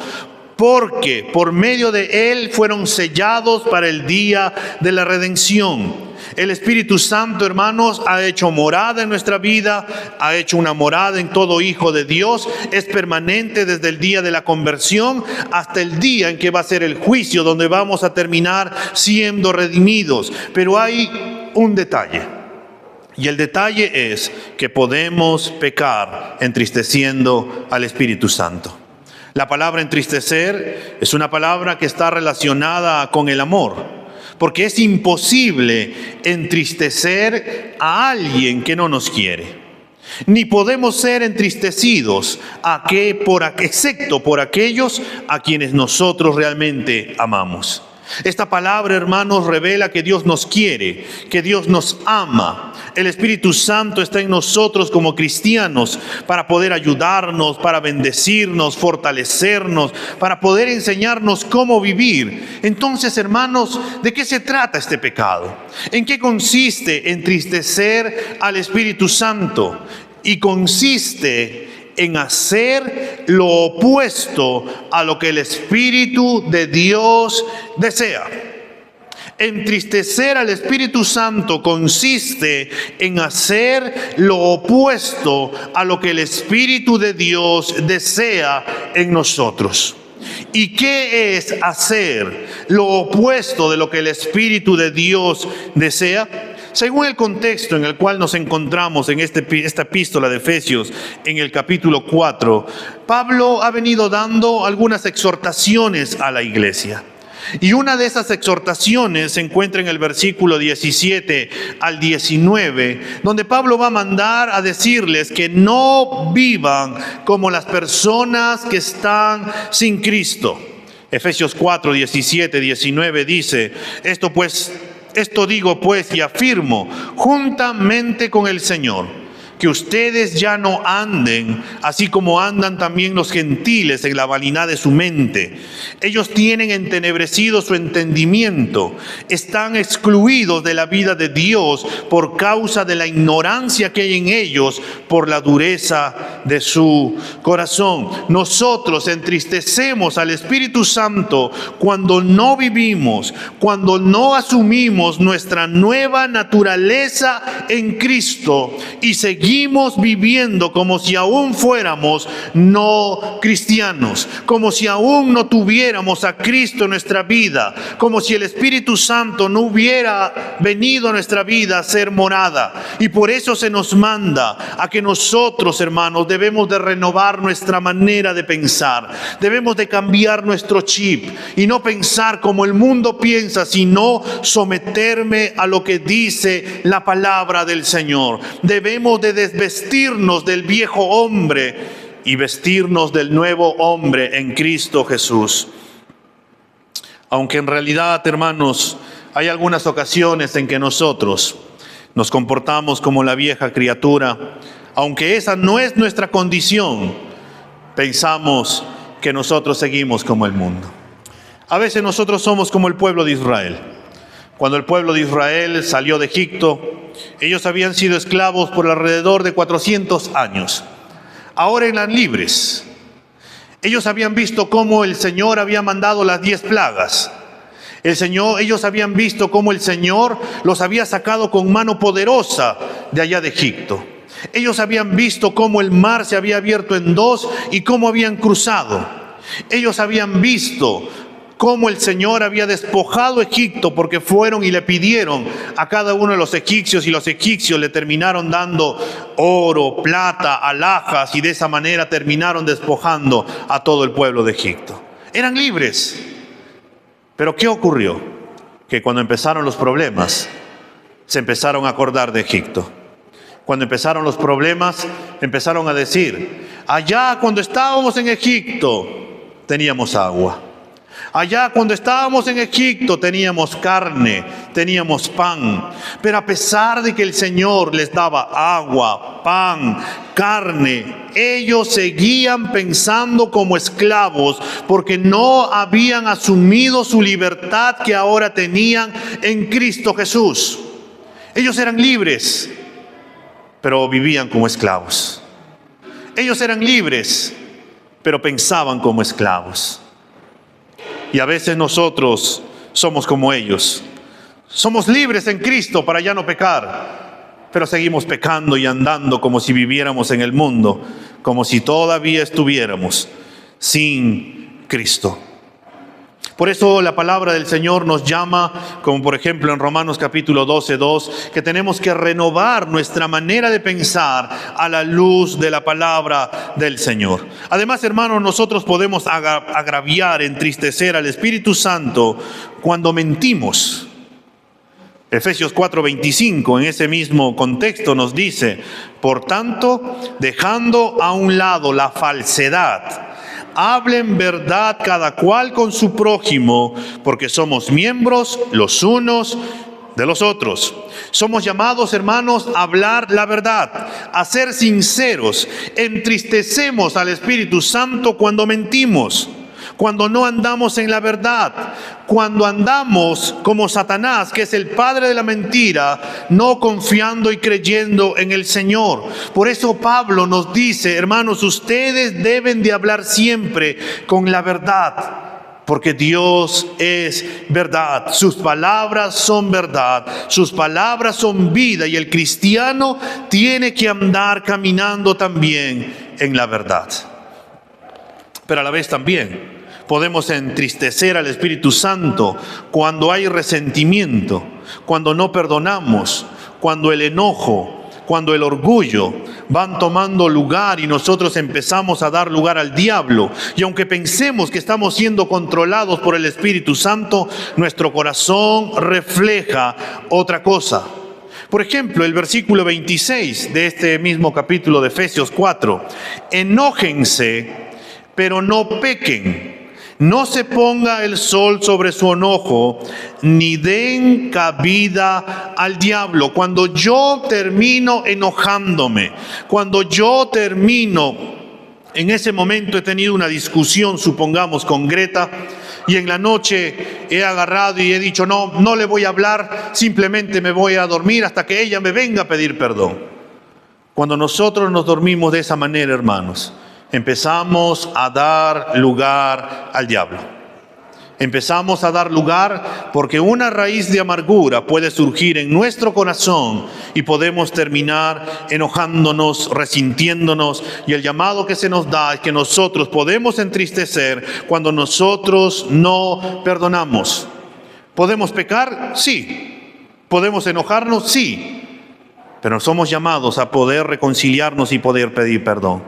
porque por medio de Él fueron sellados para el día de la redención. El Espíritu Santo, hermanos, ha hecho morada en nuestra vida, ha hecho una morada en todo hijo de Dios. Es permanente desde el día de la conversión hasta el día en que va a ser el juicio, donde vamos a terminar siendo redimidos. Pero hay un detalle, y el detalle es que podemos pecar entristeciendo al Espíritu Santo. La palabra entristecer es una palabra que está relacionada con el amor. Porque es imposible entristecer a alguien que no nos quiere. Ni podemos ser entristecidos excepto por aquellos a quienes nosotros realmente amamos. Esta palabra, hermanos, revela que Dios nos quiere, que Dios nos ama. El Espíritu Santo está en nosotros como cristianos para poder ayudarnos, para bendecirnos, fortalecernos, para poder enseñarnos cómo vivir. Entonces, hermanos, ¿de qué se trata este pecado? ¿En qué consiste entristecer al Espíritu Santo? Y consiste en hacer lo opuesto a lo que el Espíritu de Dios desea. Entristecer al Espíritu Santo consiste en hacer lo opuesto a lo que el Espíritu de Dios desea en nosotros. ¿Y qué es hacer lo opuesto de lo que el Espíritu de Dios desea? Según el contexto en el cual nos encontramos en esta epístola de Efesios, en el capítulo 4, Pablo ha venido dando algunas exhortaciones a la iglesia. Y una de esas exhortaciones se encuentra en el versículo 17 al 19, donde Pablo va a mandar a decirles que no vivan como las personas que están sin Cristo. Efesios 4, 17, 19 dice: Esto digo pues y afirmo juntamente con el Señor, que ustedes ya no anden, así como andan también los gentiles en la vanidad de su mente. Ellos tienen entenebrecido su entendimiento, están excluidos de la vida de Dios por causa de la ignorancia que hay en ellos por la dureza de su corazón. Nosotros entristecemos al Espíritu Santo cuando no vivimos, cuando no asumimos nuestra nueva naturaleza en Cristo y seguimos viviendo como si aún fuéramos no cristianos, como si aún no tuviéramos a Cristo en nuestra vida, como si el Espíritu Santo no hubiera venido a nuestra vida a ser morada. Y por eso se nos manda a que nosotros, hermanos, debemos de renovar nuestra manera de pensar, debemos de cambiar nuestro chip y no pensar como el mundo piensa, sino someterme a lo que dice la palabra del Señor. Debemos de desvestirnos del viejo hombre y vestirnos del nuevo hombre en Cristo Jesús. Aunque en realidad, hermanos, hay algunas ocasiones en que nosotros nos comportamos como la vieja criatura, aunque esa no es nuestra condición, pensamos que nosotros seguimos como el mundo. A veces nosotros somos como el pueblo de Israel. Cuando el pueblo de Israel salió de Egipto, ellos habían sido esclavos por alrededor de 400 años. Ahora eran libres. Ellos habían visto cómo el Señor había mandado las 10 plagas. Ellos habían visto cómo el Señor los había sacado con mano poderosa de allá de Egipto. Ellos habían visto cómo el mar se había abierto en dos y cómo habían cruzado. Ellos habían visto cómo el Señor había despojado a Egipto porque fueron y le pidieron a cada uno de los egipcios y los egipcios le terminaron dando oro, plata, alhajas y de esa manera terminaron despojando a todo el pueblo de Egipto. Eran libres. Pero ¿qué ocurrió? Que cuando empezaron los problemas, se empezaron a acordar de Egipto. Cuando empezaron los problemas, empezaron a decir, allá cuando estábamos en Egipto, teníamos agua. Allá cuando estábamos en Egipto teníamos carne, teníamos pan. Pero a pesar de que el Señor les daba agua, pan, carne, ellos seguían pensando como esclavos porque no habían asumido su libertad que ahora tenían en Cristo Jesús. Ellos eran libres, pero vivían como esclavos. Ellos eran libres, pero pensaban como esclavos. Y a veces nosotros somos como ellos. Somos libres en Cristo para ya no pecar, pero seguimos pecando y andando como si viviéramos en el mundo, como si todavía estuviéramos sin Cristo. Por eso la palabra del Señor nos llama, como por ejemplo en Romanos capítulo 12:2, que tenemos que renovar nuestra manera de pensar a la luz de la palabra del Señor. Además, hermanos, nosotros podemos agraviar, entristecer al Espíritu Santo cuando mentimos. Efesios 4:25, en ese mismo contexto nos dice, por tanto, dejando a un lado la falsedad, hablen verdad cada cual con su prójimo, porque somos miembros los unos de los otros. Somos llamados, hermanos, a hablar la verdad, a ser sinceros. Entristecemos al Espíritu Santo cuando mentimos, cuando no andamos en la verdad, cuando andamos como Satanás, que es el padre de la mentira, no confiando y creyendo en el Señor. Por eso Pablo nos dice, hermanos, ustedes deben de hablar siempre con la verdad, porque Dios es verdad. Sus palabras son verdad, sus palabras son vida, y el cristiano tiene que andar caminando también en la verdad. Pero a la vez también podemos entristecer al Espíritu Santo cuando hay resentimiento, cuando no perdonamos, cuando el enojo, cuando el orgullo van tomando lugar y nosotros empezamos a dar lugar al diablo. Y aunque pensemos que estamos siendo controlados por el Espíritu Santo, nuestro corazón refleja otra cosa. Por ejemplo, el versículo 26 de este mismo capítulo de Efesios 4. Enójense, pero no pequen. No se ponga el sol sobre su enojo, ni den cabida al diablo. Cuando yo termino enojándome, cuando yo termino, en ese momento he tenido una discusión, supongamos, con Greta, y en la noche he agarrado y he dicho, no le voy a hablar, simplemente me voy a dormir hasta que ella me venga a pedir perdón. Cuando nosotros nos dormimos de esa manera, hermanos, empezamos a dar lugar al diablo. Empezamos a dar lugar porque una raíz de amargura puede surgir en nuestro corazón y podemos terminar enojándonos, resintiéndonos. Y el llamado que se nos da es que nosotros podemos entristecer cuando nosotros no perdonamos. ¿Podemos pecar? Sí. ¿Podemos enojarnos? Sí. Pero somos llamados a poder reconciliarnos y poder pedir perdón.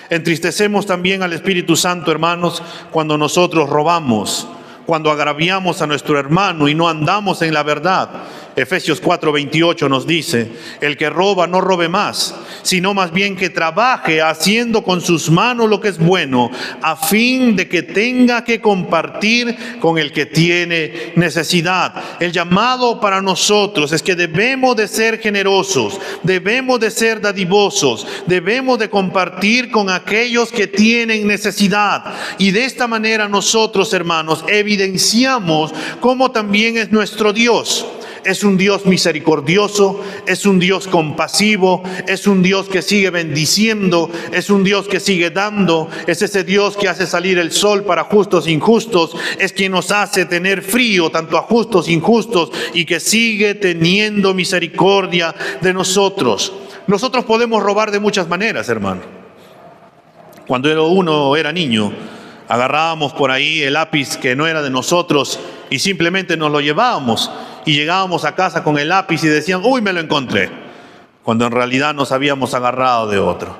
Entristecemos también al Espíritu Santo, hermanos, cuando nosotros robamos, cuando agraviamos a nuestro hermano y no andamos en la verdad. Efesios 4:28 nos dice, el que roba no robe más, sino más bien que trabaje haciendo con sus manos lo que es bueno, a fin de que tenga que compartir con el que tiene necesidad. El llamado para nosotros es que debemos de ser generosos, debemos de ser dadivosos, debemos de compartir con aquellos que tienen necesidad. Y de esta manera nosotros, hermanos, evidenciamos cómo también es nuestro Dios. Es un Dios misericordioso, es un Dios compasivo, es un Dios que sigue bendiciendo, es un Dios que sigue dando, es ese Dios que hace salir el sol para justos e injustos, es quien nos hace tener frío tanto a justos e injustos y que sigue teniendo misericordia de nosotros. Nosotros podemos robar de muchas maneras, hermano. Cuando uno era niño, agarrábamos por ahí el lápiz que no era de nosotros y simplemente nos lo llevábamos. Y llegábamos a casa con el lápiz y decían, uy, me lo encontré, cuando en realidad nos habíamos agarrado de otro.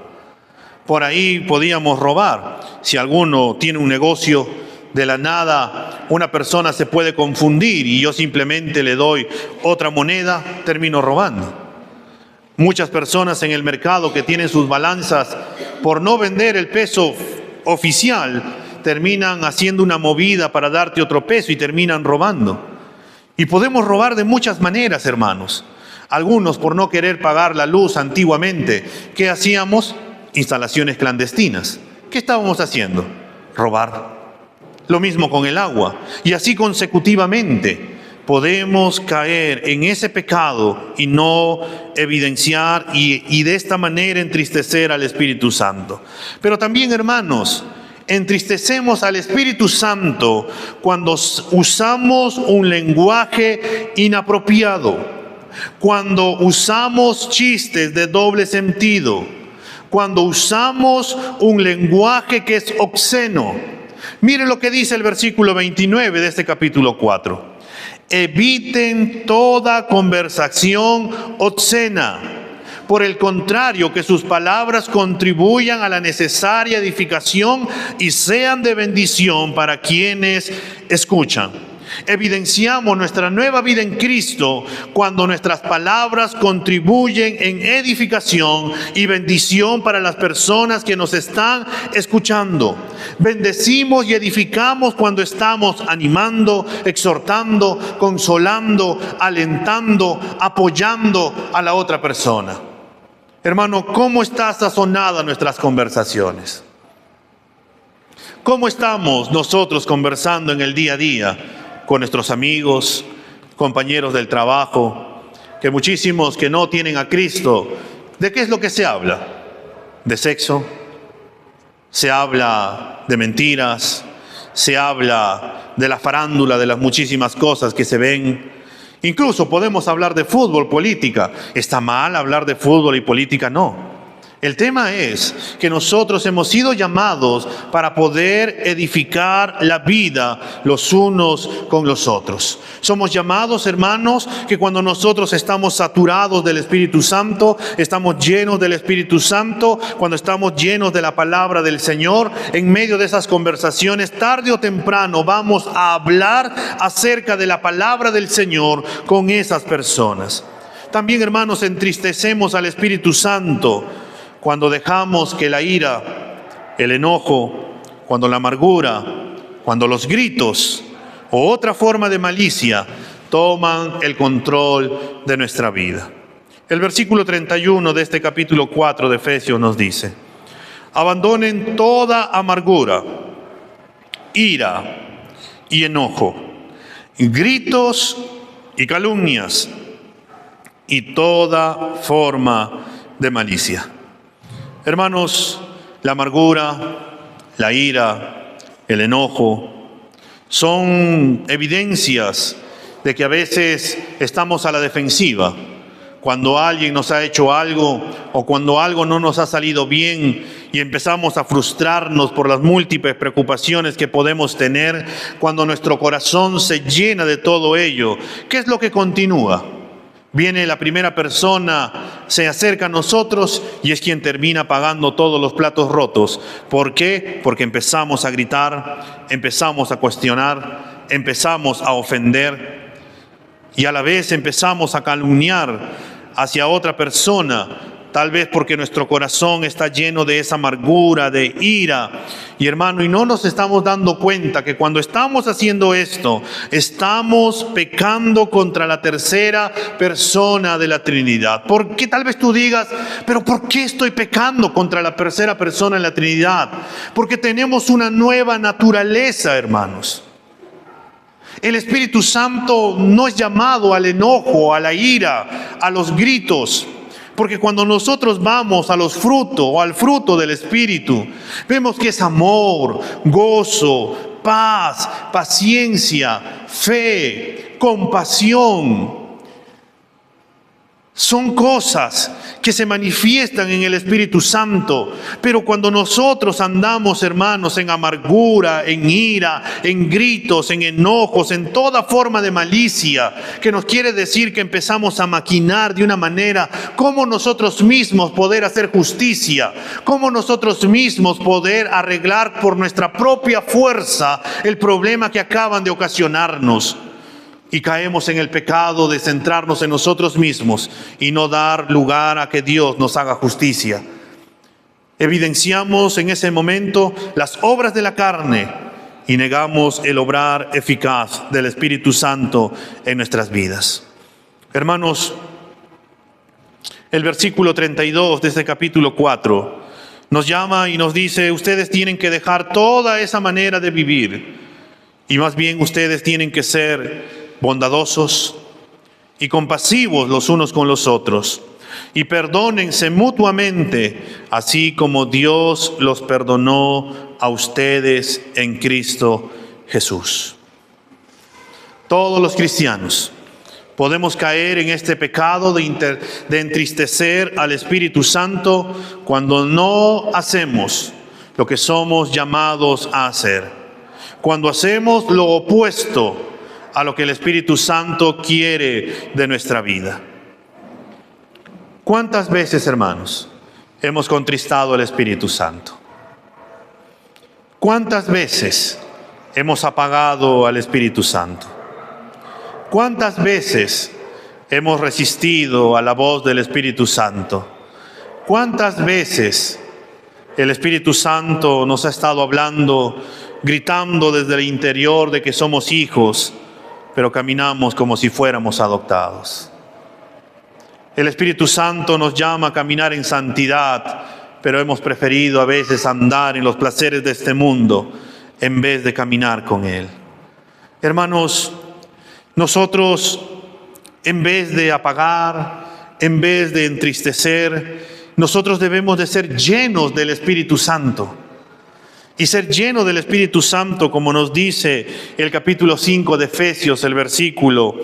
Por ahí podíamos robar. Si alguno tiene un negocio, de la nada una persona se puede confundir y yo simplemente le doy otra moneda, termino robando. Muchas personas en el mercado que tienen sus balanzas, por no vender el peso oficial, terminan haciendo una movida para darte otro peso y terminan robando. Y podemos robar de muchas maneras, hermanos. Algunos por no querer pagar la luz antiguamente, ¿qué hacíamos? Instalaciones clandestinas. ¿Qué estábamos haciendo? Robar. Lo mismo con el agua. Y así consecutivamente podemos caer en ese pecado y no evidenciar y de esta manera entristecer al Espíritu Santo. Pero también, hermanos, entristecemos al Espíritu Santo cuando usamos un lenguaje inapropiado, cuando usamos chistes de doble sentido, cuando usamos un lenguaje que es obsceno. Miren lo que dice el versículo 29 de este capítulo 4. Eviten toda conversación obscena. Por el contrario, que sus palabras contribuyan a la necesaria edificación y sean de bendición para quienes escuchan. Evidenciamos nuestra nueva vida en Cristo cuando nuestras palabras contribuyen en edificación y bendición para las personas que nos están escuchando. Bendecimos y edificamos cuando estamos animando, exhortando, consolando, alentando, apoyando a la otra persona. Hermano, ¿cómo está sazonada nuestras conversaciones? ¿Cómo estamos nosotros conversando en el día a día con nuestros amigos, compañeros del trabajo, que muchísimos que no tienen a Cristo? ¿De qué es lo que se habla? De sexo, se habla de mentiras, se habla de la farándula, de las muchísimas cosas que se ven. Incluso podemos hablar de fútbol, política. ¿Está mal hablar de fútbol y política? No. El tema es que nosotros hemos sido llamados para poder edificar la vida los unos con los otros. Somos llamados, hermanos, que cuando nosotros estamos saturados del Espíritu Santo, estamos llenos del Espíritu Santo, cuando estamos llenos de la palabra del Señor, en medio de esas conversaciones, tarde o temprano vamos a hablar acerca de la palabra del Señor con esas personas. También, hermanos, entristecemos al Espíritu Santo cuando dejamos que la ira, el enojo, cuando la amargura, cuando los gritos o otra forma de malicia toman el control de nuestra vida. El versículo 31 de este capítulo 4 de Efesios nos dice: abandonen toda amargura, ira y enojo, gritos y calumnias y toda forma de malicia. Hermanos, la amargura, la ira, el enojo son evidencias de que a veces estamos a la defensiva. Cuando alguien nos ha hecho algo o cuando algo no nos ha salido bien y empezamos a frustrarnos por las múltiples preocupaciones que podemos tener, cuando nuestro corazón se llena de todo ello, ¿qué es lo que continúa? Viene la primera persona, se acerca a nosotros y es quien termina pagando todos los platos rotos. ¿Por qué? Porque empezamos a gritar, empezamos a cuestionar, empezamos a ofender y a la vez empezamos a calumniar hacia otra persona, tal vez porque nuestro corazón está lleno de esa amargura, de ira. Y hermano, y no nos estamos dando cuenta que cuando estamos haciendo esto, estamos pecando contra la tercera persona de la Trinidad. Porque tal vez tú digas, pero ¿por qué estoy pecando contra la tercera persona de la Trinidad? Porque tenemos una nueva naturaleza, hermanos. El Espíritu Santo no es llamado al enojo, a la ira, a los gritos. Porque cuando nosotros vamos a los frutos o al fruto del Espíritu, vemos que es amor, gozo, paz, paciencia, fe, compasión. Son cosas que se manifiestan en el Espíritu Santo. Pero cuando nosotros andamos, hermanos, en amargura, en ira, en gritos, en enojos, en toda forma de malicia, que nos quiere decir que empezamos a maquinar de una manera, cómo nosotros mismos poder hacer justicia, cómo nosotros mismos poder arreglar por nuestra propia fuerza el problema que acaban de ocasionarnos. Y caemos en el pecado de centrarnos en nosotros mismos y no dar lugar a que Dios nos haga justicia. Evidenciamos en ese momento las obras de la carne y negamos el obrar eficaz del Espíritu Santo en nuestras vidas. Hermanos, el versículo 32 de este capítulo 4 nos llama y nos dice: ustedes tienen que dejar toda esa manera de vivir y más bien ustedes tienen que ser bondadosos y compasivos los unos con los otros, y perdónense mutuamente, así como Dios los perdonó a ustedes en Cristo Jesús. Todos los cristianos podemos caer en este pecado de entristecer al Espíritu Santo cuando no hacemos lo que somos llamados a hacer, cuando hacemos lo opuesto a lo que el Espíritu Santo quiere de nuestra vida. ¿Cuántas veces, hermanos, hemos contristado al Espíritu Santo? ¿Cuántas veces hemos apagado al Espíritu Santo? ¿Cuántas veces hemos resistido a la voz del Espíritu Santo? ¿Cuántas veces el Espíritu Santo nos ha estado hablando, gritando desde el interior de que somos hijos, pero caminamos como si fuéramos adoptados? El Espíritu Santo nos llama a caminar en santidad, pero hemos preferido a veces andar en los placeres de este mundo en vez de caminar con Él. Hermanos, nosotros, en vez de apagar, en vez de entristecer, nosotros debemos de ser llenos del Espíritu Santo. Y ser lleno del Espíritu Santo, como nos dice el capítulo 5 de Efesios, el versículo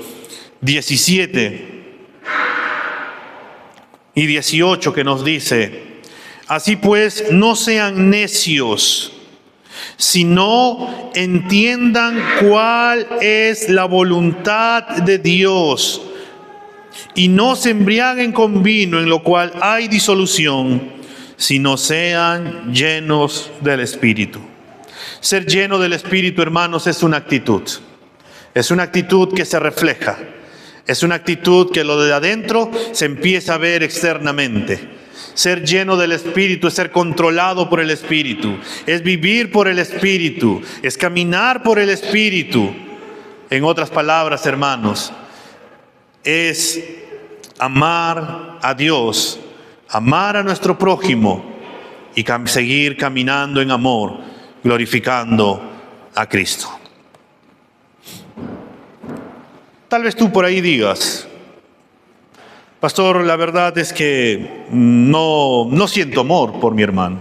17 y 18, que nos dice: así pues, no sean necios, sino entiendan cuál es la voluntad de Dios, y no se embriaguen con vino, en lo cual hay disolución, sino sean llenos del Espíritu. Ser lleno del Espíritu, hermanos, es una actitud. Es una actitud que se refleja. Es una actitud que lo de adentro se empieza a ver externamente. Ser lleno del Espíritu es ser controlado por el Espíritu, es vivir por el Espíritu, es caminar por el Espíritu. En otras palabras, hermanos, es amar a Dios, amar a nuestro prójimo y seguir caminando en amor, glorificando a Cristo. Tal vez tú por ahí digas: pastor, la verdad es que no siento amor por mi hermano.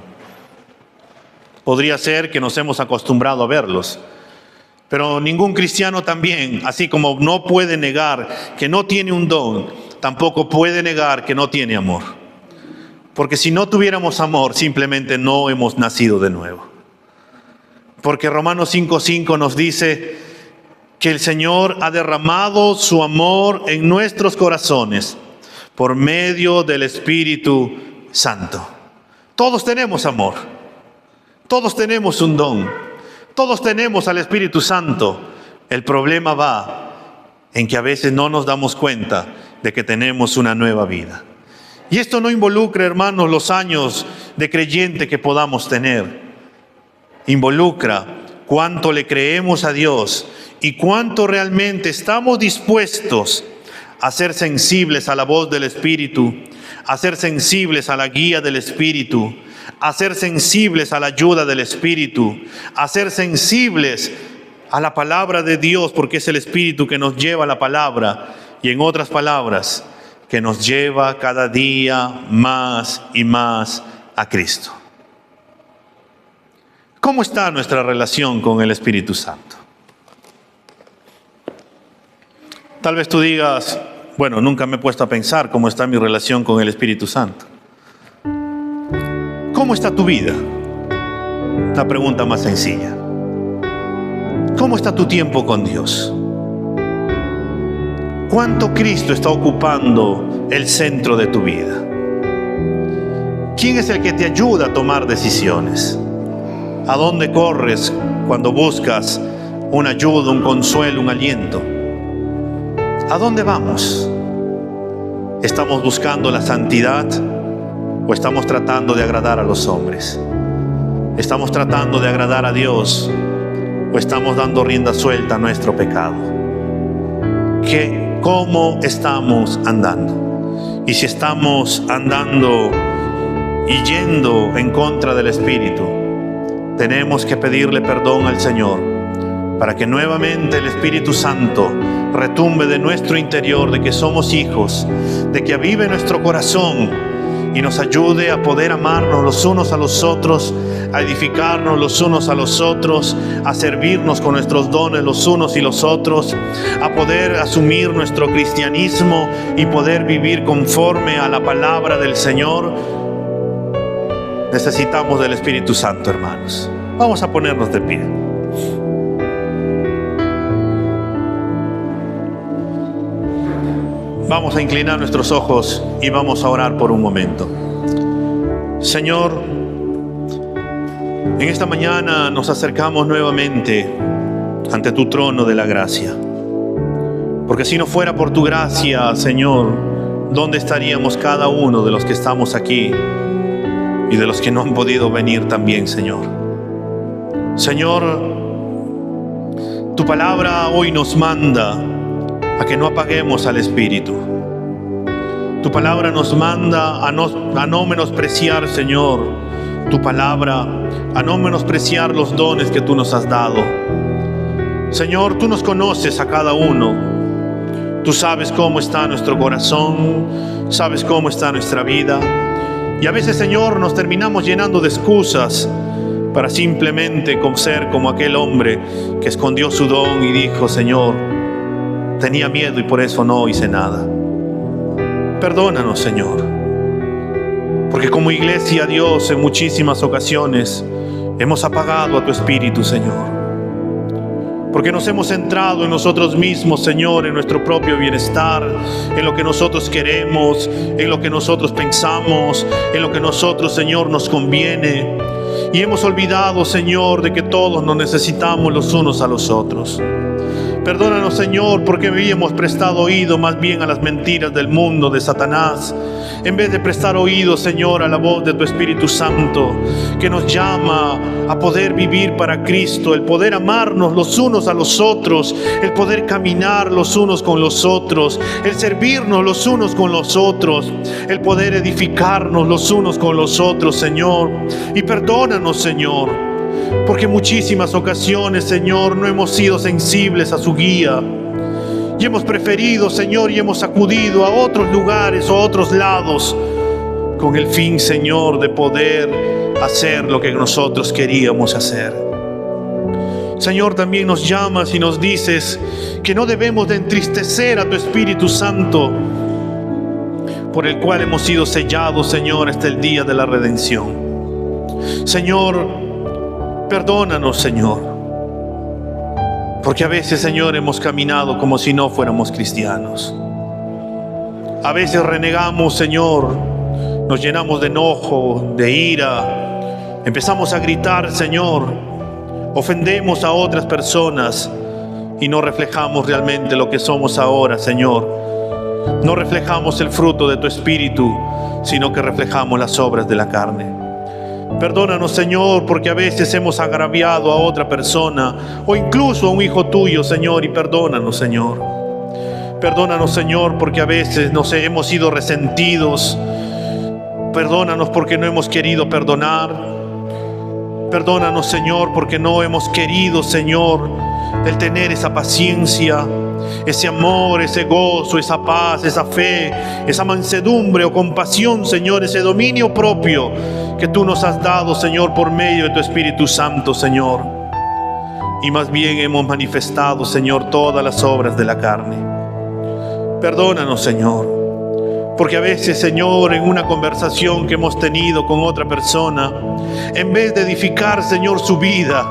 Podría ser que nos hemos acostumbrado a verlos, pero ningún cristiano también, así como no puede negar que no tiene un don, tampoco puede negar que no tiene amor. Porque si no tuviéramos amor, simplemente no hemos nacido de nuevo. Porque Romanos 5:5 nos dice que el Señor ha derramado su amor en nuestros corazones por medio del Espíritu Santo. Todos tenemos amor, todos tenemos un don, todos tenemos al Espíritu Santo. El problema va en que a veces no nos damos cuenta de que tenemos una nueva vida. Y esto no involucra, hermanos, los años de creyente que podamos tener. Involucra cuánto le creemos a Dios y cuánto realmente estamos dispuestos a ser sensibles a la voz del Espíritu, a ser sensibles a la guía del Espíritu, a ser sensibles a la ayuda del Espíritu, a ser sensibles a la palabra de Dios, porque es el Espíritu que nos lleva a la palabra, y en otras palabras, que nos lleva cada día más y más a Cristo. ¿Cómo está nuestra relación con el Espíritu Santo? Tal vez tú digas: bueno, nunca me he puesto a pensar cómo está mi relación con el Espíritu Santo. ¿Cómo está tu vida? La pregunta más sencilla. ¿Cómo está tu tiempo con Dios? ¿Cuánto Cristo está ocupando el centro de tu vida? ¿Quién es el que te ayuda a tomar decisiones? ¿A dónde corres cuando buscas una ayuda, un consuelo, un aliento? ¿A dónde vamos? ¿Estamos buscando la santidad o estamos tratando de agradar a los hombres? ¿Estamos tratando de agradar a Dios o estamos dando rienda suelta a nuestro pecado? ¿Cómo estamos andando? Y si estamos andando y yendo en contra del Espíritu, tenemos que pedirle perdón al Señor para que nuevamente el Espíritu Santo retumbe de nuestro interior de que somos hijos, de que avive nuestro corazón y nos ayude a poder amarnos los unos a los otros, a edificarnos los unos a los otros, a servirnos con nuestros dones los unos y los otros, a poder asumir nuestro cristianismo y poder vivir conforme a la palabra del Señor. Necesitamos del Espíritu Santo, hermanos. Vamos a ponernos de pie. Vamos a inclinar nuestros ojos y vamos a orar por un momento. Señor, en esta mañana nos acercamos nuevamente ante tu trono de la gracia. Porque si no fuera por tu gracia, Señor, ¿dónde estaríamos cada uno de los que estamos aquí y de los que no han podido venir también, Señor? Señor, tu palabra hoy nos manda a que no apaguemos al Espíritu. Tu palabra nos manda a no menospreciar, Señor, tu palabra, a no menospreciar los dones que tú nos has dado. Señor, tú nos conoces a cada uno. Tú sabes cómo está nuestro corazón, sabes cómo está nuestra vida. Y a veces, Señor, nos terminamos llenando de excusas para simplemente ser como aquel hombre que escondió su don y dijo: Señor, tenía miedo y por eso no hice nada. Perdónanos, Señor, porque como iglesia, Dios, en muchísimas ocasiones hemos apagado a tu Espíritu, Señor, porque nos hemos centrado en nosotros mismos, Señor, en nuestro propio bienestar, en lo que nosotros queremos, en lo que nosotros pensamos, en lo que nosotros, Señor, nos conviene, y hemos olvidado, Señor, de que todos nos necesitamos los unos a los otros. Perdónanos, Señor, porque habíamos prestado oído más bien a las mentiras del mundo, de Satanás, en vez de prestar oído, Señor, a la voz de tu Espíritu Santo, que nos llama a poder vivir para Cristo, el poder amarnos los unos a los otros, el poder caminar los unos con los otros, el servirnos los unos con los otros, el poder edificarnos los unos con los otros, Señor. Y perdónanos, Señor, porque en muchísimas ocasiones, Señor, no hemos sido sensibles a su guía. Y hemos preferido, Señor, y hemos acudido a otros lugares o a otros lados con el fin, Señor, de poder hacer lo que nosotros queríamos hacer. Señor, también nos llamas y nos dices que no debemos de entristecer a tu Espíritu Santo, por el cual hemos sido sellados, Señor, hasta el día de la redención. Señor, perdónanos, Señor, porque a veces, Señor, hemos caminado como si no fuéramos cristianos. A veces renegamos, Señor, nos llenamos de enojo, de ira, empezamos a gritar, Señor, ofendemos a otras personas y no reflejamos realmente lo que somos ahora, Señor. No reflejamos el fruto de tu Espíritu, sino que reflejamos las obras de la carne. Perdónanos, Señor, porque a veces hemos agraviado a otra persona o incluso a un hijo tuyo, Señor, y perdónanos, Señor. Perdónanos, Señor, porque a veces nos hemos sido resentidos. Perdónanos porque no hemos querido perdonar. Perdónanos, Señor, porque no hemos querido, Señor, el tener esa paciencia, ese amor, ese gozo, esa paz, esa fe, esa mansedumbre o compasión, Señor, ese dominio propio que tú nos has dado, Señor, por medio de tu Espíritu Santo, Señor. Y más bien hemos manifestado, Señor, todas las obras de la carne. Perdónanos, Señor, porque a veces, Señor, en una conversación que hemos tenido con otra persona, en vez de edificar, Señor, su vida,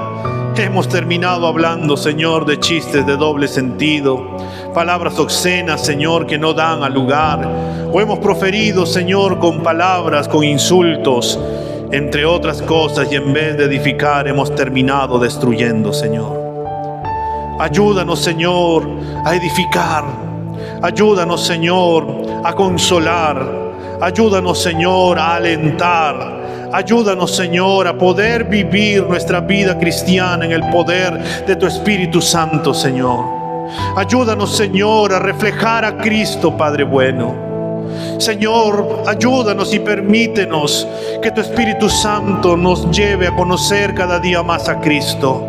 hemos terminado hablando, Señor, de chistes de doble sentido, palabras obscenas, Señor, que no dan al lugar, o hemos proferido, Señor, con palabras, con insultos, entre otras cosas, y en vez de edificar hemos terminado destruyendo, Señor. Ayúdanos, Señor, a edificar. Ayúdanos, Señor, a consolar. Ayúdanos, Señor, a alentar. Ayúdanos, Señor, a poder vivir nuestra vida cristiana en el poder de tu Espíritu Santo, Señor. Ayúdanos, Señor, a reflejar a Cristo, Padre bueno. Señor, ayúdanos y permítenos que tu Espíritu Santo nos lleve a conocer cada día más a Cristo.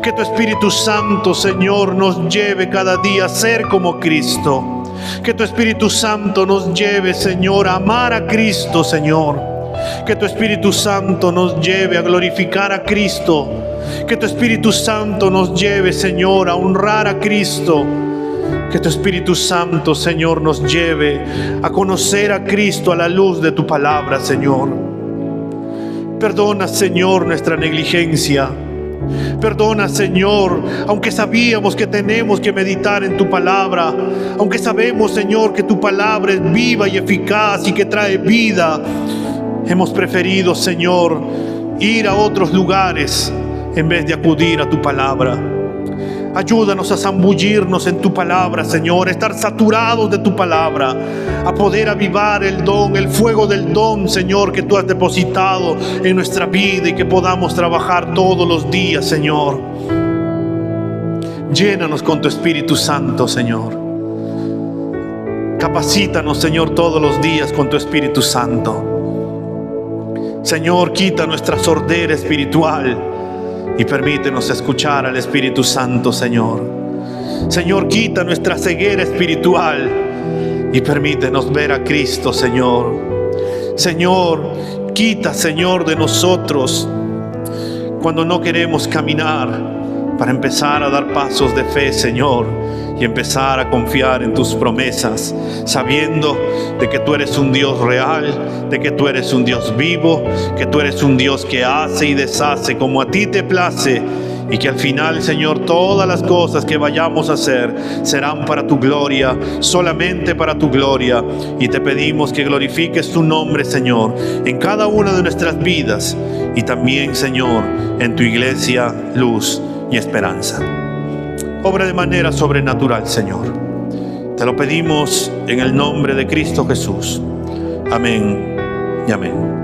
Que tu Espíritu Santo, Señor, nos lleve cada día a ser como Cristo. Que tu Espíritu Santo nos lleve, Señor, a amar a Cristo, Señor. Que tu Espíritu Santo nos lleve a glorificar a Cristo. Que tu Espíritu Santo nos lleve, Señor, a honrar a Cristo. Que tu Espíritu Santo, Señor, nos lleve a conocer a Cristo a la luz de tu palabra, Señor. Perdona, Señor, nuestra negligencia. Perdona, Señor, aunque sabíamos que tenemos que meditar en tu palabra, aunque sabemos, Señor, que tu palabra es viva y eficaz y que trae vida, hemos preferido, Señor, ir a otros lugares en vez de acudir a tu palabra. Ayúdanos a zambullirnos en tu palabra, Señor, a estar saturados de tu palabra, a poder avivar el don, el fuego del don, Señor, que tú has depositado en nuestra vida y que podamos trabajar todos los días, Señor. Llénanos con tu Espíritu Santo, Señor. Capacítanos, Señor, todos los días con tu Espíritu Santo. Señor, quita nuestra sordera espiritual y permítenos escuchar al Espíritu Santo, Señor. Señor, quita nuestra ceguera espiritual y permítenos ver a Cristo, Señor. Señor, quita, Señor, de nosotros cuando no queremos caminar para empezar a dar pasos de fe, Señor, y empezar a confiar en tus promesas, sabiendo de que tú eres un Dios real, de que tú eres un Dios vivo, que tú eres un Dios que hace y deshace como a ti te place, y que al final, Señor, todas las cosas que vayamos a hacer serán para tu gloria, solamente para tu gloria. Y te pedimos que glorifiques tu nombre, Señor, en cada una de nuestras vidas y también, Señor, en tu iglesia, luz y esperanza. Obra de manera sobrenatural, Señor. Te lo pedimos en el nombre de Cristo Jesús. Amén y amén.